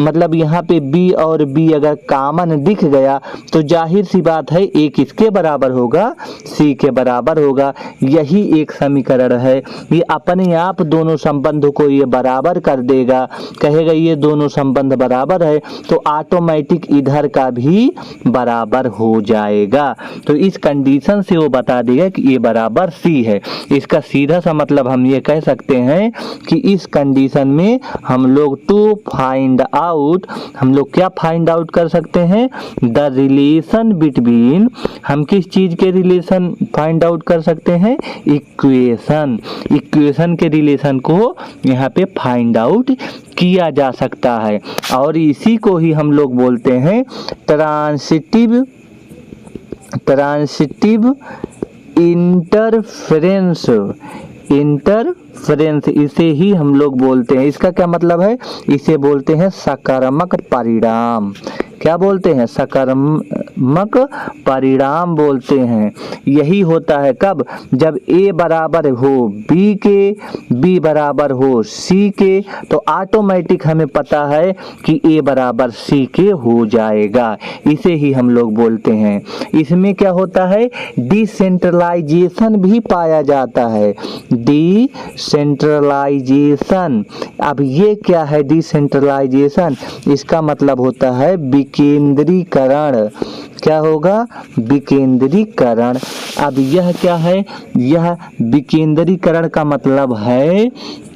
मतलब यहाँ पे B और B अगर कॉमन दिख गया तो जाहिर सी बात है A किसके बराबर होगा? C के बराबर बराबर होगा, यही एक समीकरण है। ये अपने आप दोनों संबंध को ये बराबर कर देगा, कहेगा ये दोनों संबंध बराबर है तो ऑटोमेटिक इधर का भी बराबर हो जाएगा। तो इस कंडीशन से वो बता देगा कि ये बराबर सी है। इसका सीधा सा मतलब हम ये कह सकते हैं कि इस कंडीशन में हम लोग टू फाइंड आउट, हम लोग क्या फाइंड आउट कर सकते हैं, द रिलेशन बिटवीन, हम किस चीज के रिलेशन फाइंड आउट कर सकते हैं, इक्वेशन, इक्वेशन के रिलेशन को यहाँ पे फाइंड आउट किया जा सकता है। और इसी को ही हम लोग बोलते हैं ट्रांसिटिव इंटरफेरेंस, इंटरफेरेंस इसे ही हम लोग बोलते हैं। इसका क्या मतलब है, इसे बोलते हैं सकारात्मक परिणाम। क्या बोलते हैं, सकारात्मक परिणाम बोलते हैं। यही होता है कब, जब A बराबर हो B के, B बराबर हो C के, तो ऑटोमेटिक हमें पता है कि A बराबर C के हो जाएगा। इसे ही हम लोग बोलते हैं। इसमें क्या होता है, डिसेंट्रलाइजेशन भी पाया जाता है, डिसेंट्रलाइजेशन। अब ये क्या है डिसेंट्रलाइजेशन, इसका मतलब होता है विकेंद्रीकरण। क्या होगा, विकेंद्रीकरण। अब यह क्या है, यह विकेंद्रीकरण का मतलब है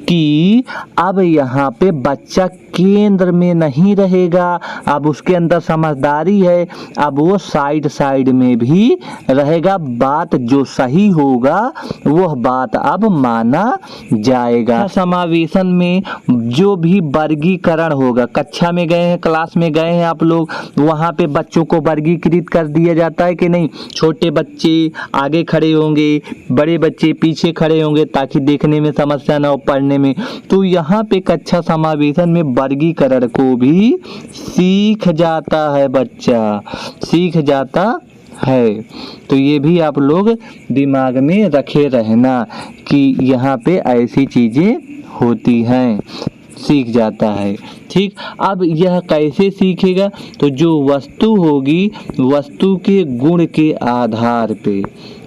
कि अब यहाँ पे बच्चा केंद्र में नहीं रहेगा, अब उसके अंदर समझदारी है, अब वो साइड साइड में भी रहेगा। बात जो सही होगा वह बात अब माना जाएगा। समावेशन में जो भी वर्गीकरण होगा, कक्षा में गए हैं, क्लास में गए हैं आप लोग, वहाँ पे बच्चों को वर्गीकृत कर दिया जाता है कि नहीं। छोटे बच्चे आगे खड़े होंगे, बड़े बच्चे पीछे खड़े होंगे ताकि देखने में समस्या ना हो, पढ़ने में। तो यहाँ पे कक्षा समावेशन में वर्गीकरण को भी सीख जाता है, बच्चा सीख जाता है। तो ये भी आप लोग दिमाग में रखे रहना कि यहाँ पे ऐसी चीजें होती हैं, सीख जाता है। ठीक, अब यह कैसे सीखेगा, तो जो वस्तु होगी, वस्तु के गुण के आधार पे,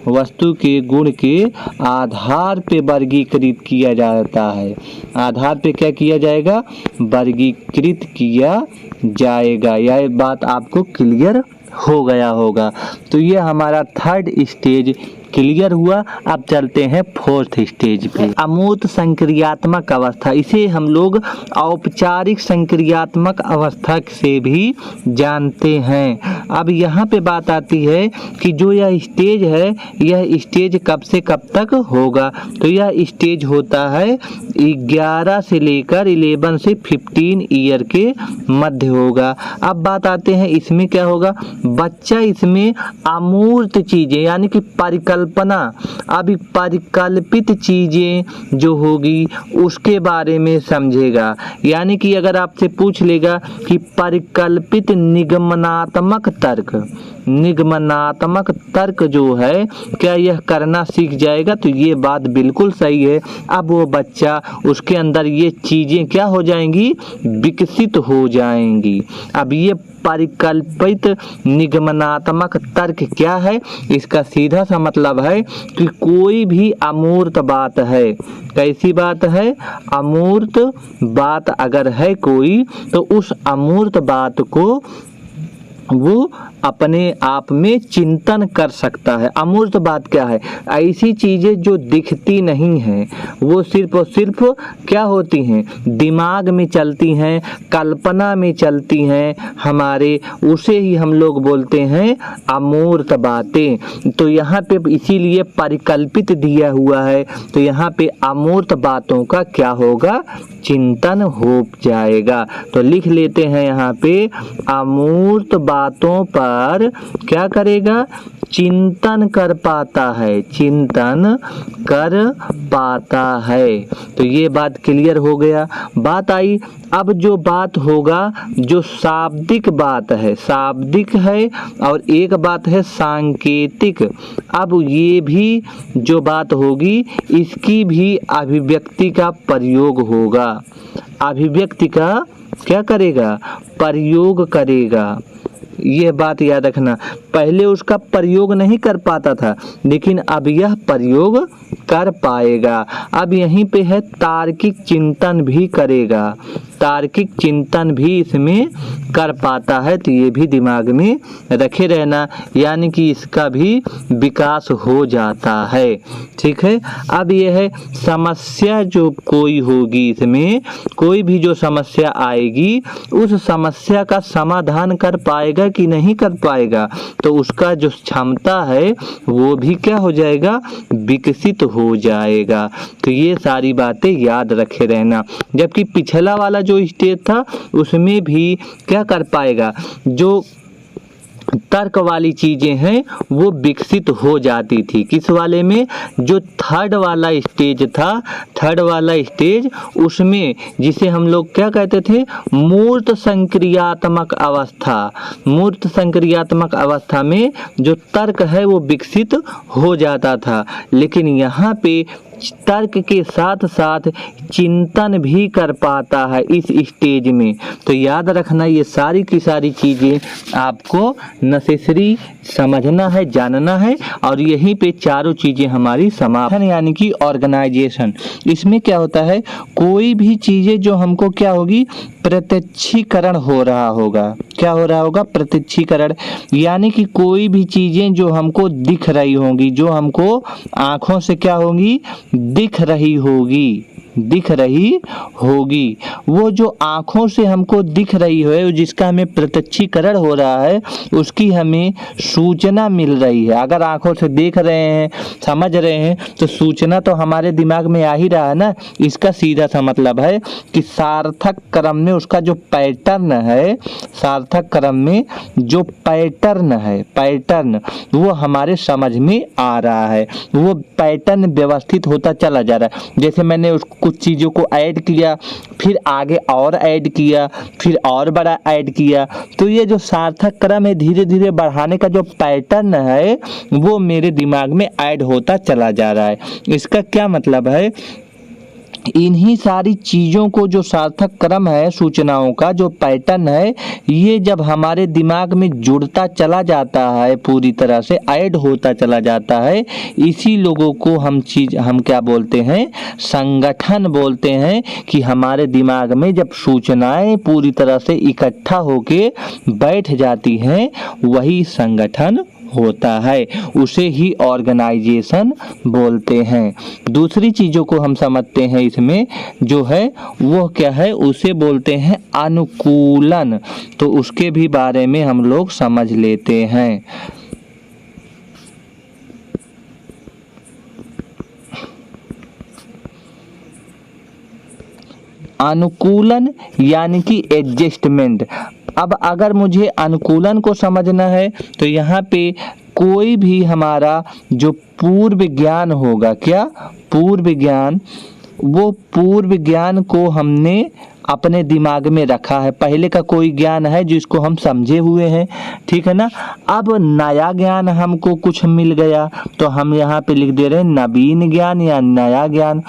वस्तु के गुण के आधार पे वर्गीकृत किया जाता है। आधार पे क्या किया जाएगा, वर्गीकृत किया जाएगा। यह बात आपको क्लियर हो गया होगा। तो ये हमारा थर्ड स्टेज क्लियर हुआ। अब चलते हैं फोर्थ स्टेज पे, अमूर्त संक्रियात्मक अवस्था। इसे हम लोग औपचारिक संक्रियात्मक अवस्था से भी जानते हैं। अब यहाँ पे बात आती है कि जो यह स्टेज है, यह स्टेज कब से कब तक होगा, तो यह स्टेज होता है 11 से लेकर 11 से 15 ईयर के मध्य होगा। अब बात आते हैं इसमें क्या होगा, बच्चा इसमें अमूर्त चीजें यानी कि परिकल्पना, अभी परिकल्पित चीजें जो होगी उसके बारे में समझेगा। यानी कि अगर आपसे पूछ लेगा कि परिकल्पित निगमनात्मक तर्क, निगमनात्मक तर्क जो है क्या यह करना सीख जाएगा, तो ये बात बिल्कुल सही है। अब वो बच्चा, उसके अंदर ये चीजें क्या हो जाएंगी, विकसित हो जाएंगी। अब ये परिकल्पित निगमनात्मक तर्क क्या है, इसका सीधा सा मतलब है कि कोई भी अमूर्त बात है, कैसी बात है, अमूर्त बात अगर है कोई, तो उस अमूर्त बात को वो अपने आप में चिंतन कर सकता है। अमूर्त बात क्या है, ऐसी चीजें जो दिखती नहीं हैं, वो सिर्फ और सिर्फ क्या होती हैं, दिमाग में चलती हैं, कल्पना में चलती हैं हमारे, उसे ही हम लोग बोलते हैं अमूर्त बातें। तो यहाँ पे इसीलिए परिकल्पित दिया हुआ है, तो यहाँ पे अमूर्त बातों का क्या होगा, चिंतन हो जाएगा। तो लिख लेते हैं यहाँ पे, अमूर्त बातों पर क्या करेगा, चिंतन कर पाता है, चिंतन कर पाता है। तो ये बात क्लियर हो गया। बात आई, अब जो बात होगा, जो शाब्दिक बात है, शाब्दिक है, और एक बात है सांकेतिक। अब ये भी जो बात होगी, इसकी भी अभिव्यक्ति का प्रयोग होगा, अभिव्यक्ति का क्या करेगा, प्रयोग करेगा। ये बात याद रखना, पहले उसका प्रयोग नहीं कर पाता था लेकिन अब यह प्रयोग कर पाएगा। अब यहीं पे है तार्किक चिंतन भी करेगा, तार्किक चिंतन भी इसमें कर पाता है, तो ये भी दिमाग में रखे रहना, यानी कि इसका भी विकास हो जाता है। ठीक है, अब यह है समस्या जो कोई होगी, इसमें कोई भी जो समस्या आएगी उस समस्या का समाधान कर पाएगा कि नहीं कर पाएगा, तो उसका जो क्षमता है वो भी क्या हो जाएगा, विकसित हो जाएगा। तो ये सारी बातें याद रखे रहना। जबकि पिछला वाला जो स्टेज था उसमें भी क्या कर पाएगा, जो तर्क वाली चीजें हैं वो विकसित हो जाती थी। किस वाले में, जो थर्ड वाला स्टेज था, थर्ड वाला स्टेज, उसमें जिसे हम लोग क्या कहते थे, मूर्त संक्रियात्मक अवस्था, मूर्त संक्रियात्मक अवस्था में जो तर्क है वो विकसित हो जाता था। लेकिन यहाँ पे तर्क के साथ साथ चिंतन भी कर पाता है इस स्टेज में। तो याद रखना, ये सारी की सारी चीज़ें आपको नेसेसरी समझना है, जानना है, और यहीं पे चारों चीज़ें हमारी समाप्त है, यानी कि ऑर्गेनाइजेशन। इसमें क्या होता है, कोई भी चीज़ें जो हमको क्या होगी, प्रत्यक्षीकरण हो रहा होगा। क्या हो रहा होगा, प्रत्यक्षीकरण, यानी कि कोई भी चीज़ें जो हमको दिख रही होंगी, जो हमको आँखों से क्या होंगी, दिख रही होगी, दिख रही होगी, वो जो आँखों से हमको दिख रही है, जिसका हमें प्रत्यक्षीकरण हो रहा है, उसकी हमें सूचना मिल रही है। अगर आँखों से देख रहे हैं, समझ रहे हैं, तो सूचना तो हमारे दिमाग में आ ही रहा है ना। इसका सीधा सा मतलब है कि सार्थक क्रम में उसका जो पैटर्न है, सार्थक क्रम में जो पैटर्न है, पैटर्न वो हमारे समझ में आ रहा है, वो पैटर्न व्यवस्थित होता चला जा रहा है। जैसे मैंने कुछ चीज़ों को ऐड किया, फिर आगे और ऐड किया, फिर और बड़ा ऐड किया, तो ये जो सार्थक क्रम है, धीरे धीरे बढ़ाने का जो पैटर्न है वो मेरे दिमाग में ऐड होता चला जा रहा है। इसका क्या मतलब है, इन्हीं सारी चीज़ों को जो सार्थक क्रम है, सूचनाओं का जो पैटर्न है, ये जब हमारे दिमाग में जुड़ता चला जाता है, पूरी तरह से ऐड होता चला जाता है, इसी लोगों को हम क्या बोलते हैं, संगठन बोलते हैं। कि हमारे दिमाग में जब सूचनाएं पूरी तरह से इकट्ठा होके बैठ जाती हैं, वही संगठन होता है, उसे ही ऑर्गेनाइजेशन बोलते हैं। दूसरी चीज़ों को हम समझते हैं इसमें, जो है वो क्या है, उसे बोलते हैं अनुकूलन। तो उसके भी बारे में हम लोग समझ लेते हैं। अनुकूलन यानी कि एडजस्टमेंट। अब अगर मुझे अनुकूलन को समझना है तो यहाँ पे कोई भी हमारा जो पूर्व ज्ञान होगा, क्या पूर्व ज्ञान, वो पूर्व ज्ञान को हमने अपने दिमाग में रखा है। पहले का कोई ज्ञान है जिसको हम समझे हुए हैं, ठीक है ना। अब नया ज्ञान हमको कुछ मिल गया तो हम यहाँ पे लिख दे रहे हैं नवीन ज्ञान या नया ज्ञान।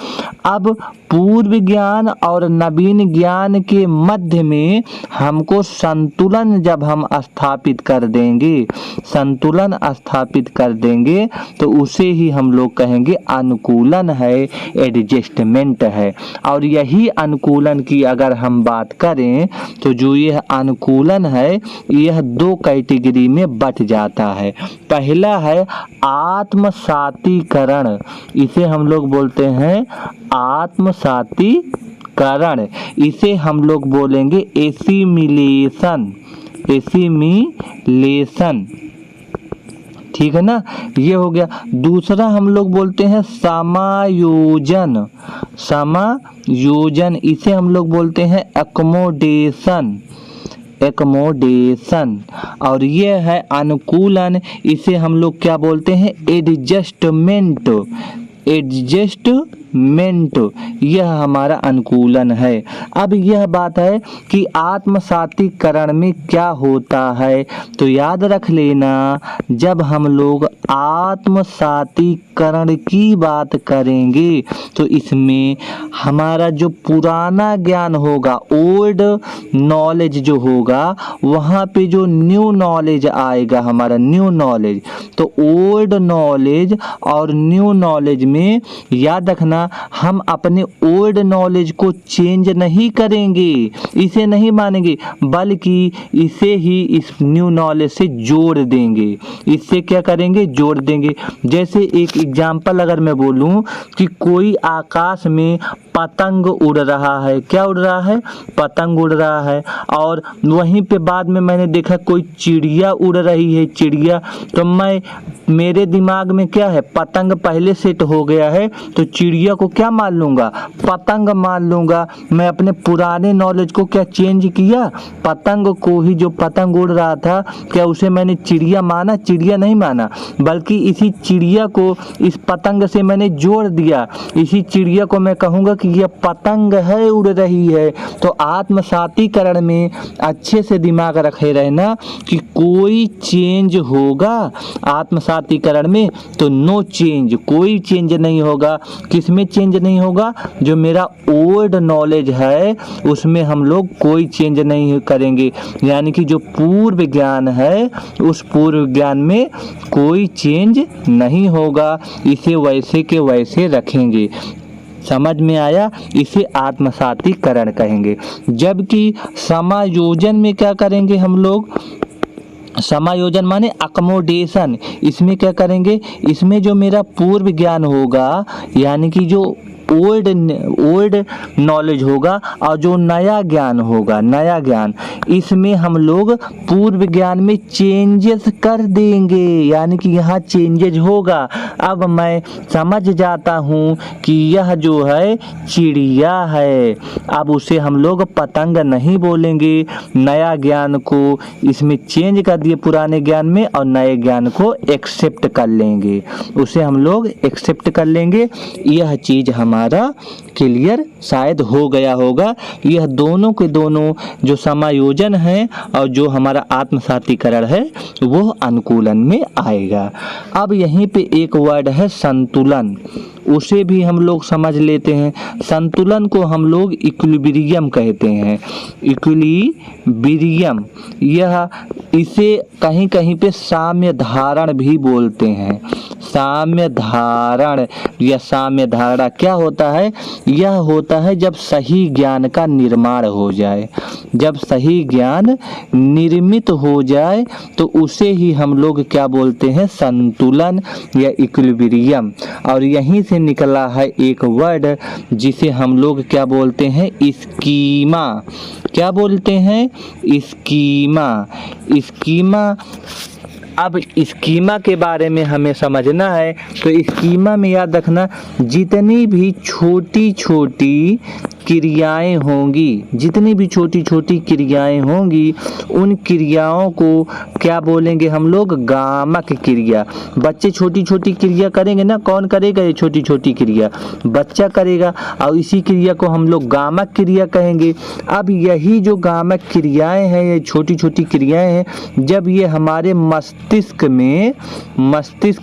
अब पूर्व ज्ञान और नवीन ज्ञान के मध्य में हमको संतुलन जब हम स्थापित कर देंगे, संतुलन स्थापित कर देंगे, तो उसे ही हम लोग कहेंगे अनुकूलन है, एडजस्टमेंट है। और यही अनुकूलन की अगर हम बात करें तो जो यह अनुकूलन है, यह दो कैटेगरी में बट जाता है। पहला है आत्मसातीकरण, इसे हम लोग बोलते हैं आत्मसातीकरण, इसे हम लोग बोलेंगे एसिमिलेशन, एसिमिलेशन, ठीक है ना, ये हो गया। दूसरा हम लोग बोलते हैं समायोजन, समायोजन, इसे हम लोग बोलते हैं एक्कोमोडेशन, एक्कोमोडेशन। और ये है अनुकूलन, इसे हम लोग क्या बोलते हैं, एडजस्टमेंट, एडजस्टमेंट, मेंट, यह हमारा अनुकूलन है। अब यह बात है कि आत्मसातीकरण में क्या होता है, तो याद रख लेना, जब हम लोग आत्मसातीकरण की बात करेंगे तो इसमें हमारा जो पुराना ज्ञान होगा, ओल्ड नॉलेज जो होगा, वहाँ पे जो न्यू नॉलेज आएगा, हमारा न्यू नॉलेज, तो ओल्ड नॉलेज और न्यू नॉलेज में याद रखना, हम अपने ओल्ड नॉलेज को चेंज नहीं करेंगे, इसे नहीं मानेंगे, बल्कि इसे ही इस न्यू नॉलेज से जोड़ देंगे। इससे क्या करेंगे, जोड़ देंगे। जैसे एक एग्जाम्पल अगर मैं बोलूं कि कोई आकाश में पतंग उड़ रहा है, क्या उड़ रहा है, पतंग उड़ रहा है, और वहीं पे बाद में मैंने देखा कोई चिड़िया उड़ रही है, चिड़िया, तो मेरे दिमाग में क्या है, पतंग पहले सेट हो गया है, तो चिड़िया को क्या मान लूँगा, पतंग मान लूँगा। मैं अपने पुराने नॉलेज को क्या चेंज किया, पतंग को ही, जो पतंग उड़ रहा था, क्या उसे मैंने चिड़िया माना, चिड़िया नहीं माना, बल्कि इसी चिड़िया को इस पतंग से मैंने जोड़ दिया। इसी चिड़िया को मैं कहूँगा कि यह पतंग है, उड़ रही है। तो आत्मसातीकरण में अच्छे से दिमाग रखे रहना कि कोई चेंज होगा आत्मसातीकरण में, तो नो चेंज, कोई चेंज नहीं होगा। किस में चेंज नहीं होगा, जो मेरा ओल्ड नॉलेज है उसमें हम लोग कोई चेंज नहीं करेंगे, यानी कि जो पूर्व ज्ञान है उस पूर्व ज्ञान में कोई चेंज नहीं होगा, इसे वैसे के वैसे रखेंगे। समझ में आया, इसे आत्मसातीकरण कहेंगे। जबकि समायोजन में क्या करेंगे हम लोग, समायोजन माने अकोमोडेशन, इसमें क्या करेंगे, इसमें जो मेरा पूर्व ज्ञान होगा, यानी कि जो ओल्ड नॉलेज होगा और जो नया ज्ञान होगा, नया ज्ञान, इसमें हम लोग पूर्व ज्ञान में चेंजेस कर देंगे, यानी कि यहाँ चेंजेस होगा। अब मैं समझ जाता हूँ कि यह जो है चिड़िया है, अब उसे हम लोग पतंग नहीं बोलेंगे, नया ज्ञान को इसमें चेंज कर दिए पुराने ज्ञान में, और नए ज्ञान को एक्सेप्ट कर लेंगे, उसे हम लोग एक्सेप्ट कर लेंगे। यह चीज़ हमारा क्लियर शायद हो गया होगा। यह दोनों के दोनों जो समायोजन है और जो हमारा आत्मसातीकरण है वो अनुकूलन में आएगा। अब यहीं पे एक वर्ड है संतुलन, उसे भी हम लोग समझ लेते हैं। संतुलन को हम लोग इक्विलिब्रियम कहते हैं, इक्विलिब्रियम, यह इसे कहीं कहीं पे साम्य धारण भी बोलते हैं। साम्य धारण या साम्य धारणा क्या होता है, यह होता है जब सही ज्ञान का निर्माण हो जाए, जब सही ज्ञान निर्मित हो जाए तो उसे ही हम लोग क्या बोलते हैं, संतुलन या इक्विलिब्रियम। और यहीं से निकला है एक वर्ड जिसे हम लोग क्या बोलते हैं, स्कीमा। क्या बोलते हैं, स्कीमा। स्कीमा, अब स्कीमा के बारे में हमें समझना है, तो स्कीमा में याद रखना, जितनी भी छोटी छोटी क्रियाएं होंगी, जितनी भी छोटी छोटी क्रियाएं होंगी, उन क्रियाओं को क्या बोलेंगे हम लोग, गामक क्रिया। बच्चे छोटी छोटी क्रिया करेंगे ना, कौन करेगा, ये छोटी छोटी क्रिया बच्चा करेगा, और इसी क्रिया को हम लोग गामक क्रिया कहेंगे। अब यही जो गामक क्रियाएं हैं, ये छोटी छोटी क्रियाएं हैं, जब ये हमारे मस्तिष्क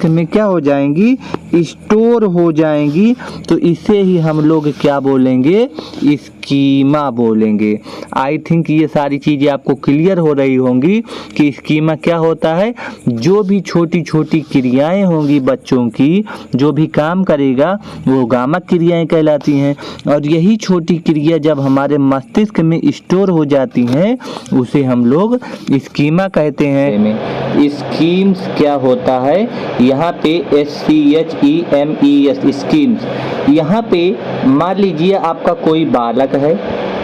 में क्या हो जाएंगी, स्टोर हो जाएंगी, तो इसे ही हम लोग क्या बोलेंगे, स्कीमा बोलेंगे। आई थिंक ये सारी चीज़ें आपको क्लियर हो रही होंगी कि स्कीमा क्या होता है। जो भी छोटी छोटी क्रियाएं होंगी बच्चों की, जो भी काम करेगा वो गामक क्रियाएं कहलाती हैं, और यही छोटी क्रिया जब हमारे मस्तिष्क में स्टोर हो जाती हैं उसे हम लोग स्कीमा कहते हैं। स्कीम्स क्या होता है, यहाँ पे SCHEMES, स्कीम्स। यहाँ पे मान लीजिए आपका कोई बालक है,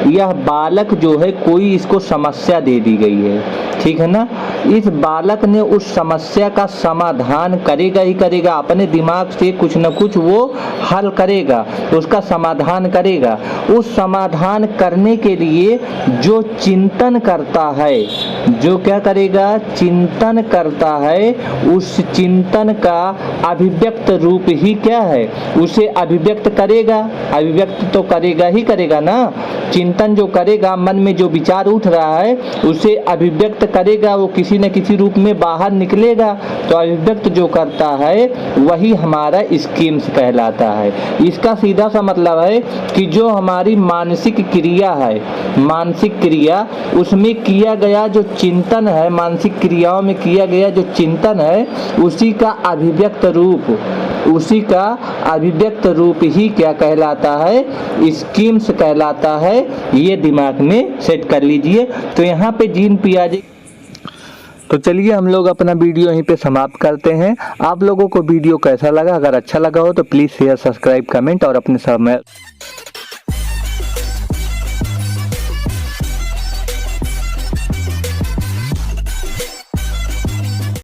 यह बालक जो है कोई इसको समस्या दे दी गई है, ठीक है ना, इस बालक ने उस समस्या का समाधान करेगा ही करेगा, अपने दिमाग से कुछ न कुछ वो हल करेगा, उसका समाधान करेगा। उस समाधान करने के लिए जो चिंतन करता है जो क्या करेगा, चिंतन करता है, उस चिंतन का अभिव्यक्त रूप ही क्या है, उसे अभिव्यक्त करेगा। अभिव्यक्त तो करेगा ही करेगा ना, चिंतन जो करेगा, मन में जो विचार उठ रहा है उसे अभिव्यक्त करेगा, वो किसी न किसी रूप में बाहर निकलेगा। तो अभिव्यक्त जो करता है वही हमारा स्कीम्स कहलाता है। इसका सीधा सा मतलब है कि जो हमारी मानसिक क्रिया है, मानसिक क्रिया, उसमें किया गया जो चिंतन है, मानसिक क्रियाओं में किया गया जो चिंतन है, उसी का अभिव्यक्त रूप, उसी का अभिव्यक्त रूप ही क्या कहलाता है, स्कीम्स कहलाता है। ये दिमाग में सेट कर लीजिए। तो यहाँ पे जीन पियाजे। तो चलिए हम लोग अपना वीडियो यहीं पे समाप्त करते हैं। आप लोगों को वीडियो कैसा लगा? अगर अच्छा लगा हो तो प्लीज़ शेयर, सब्सक्राइब, कमेंट और अपने समय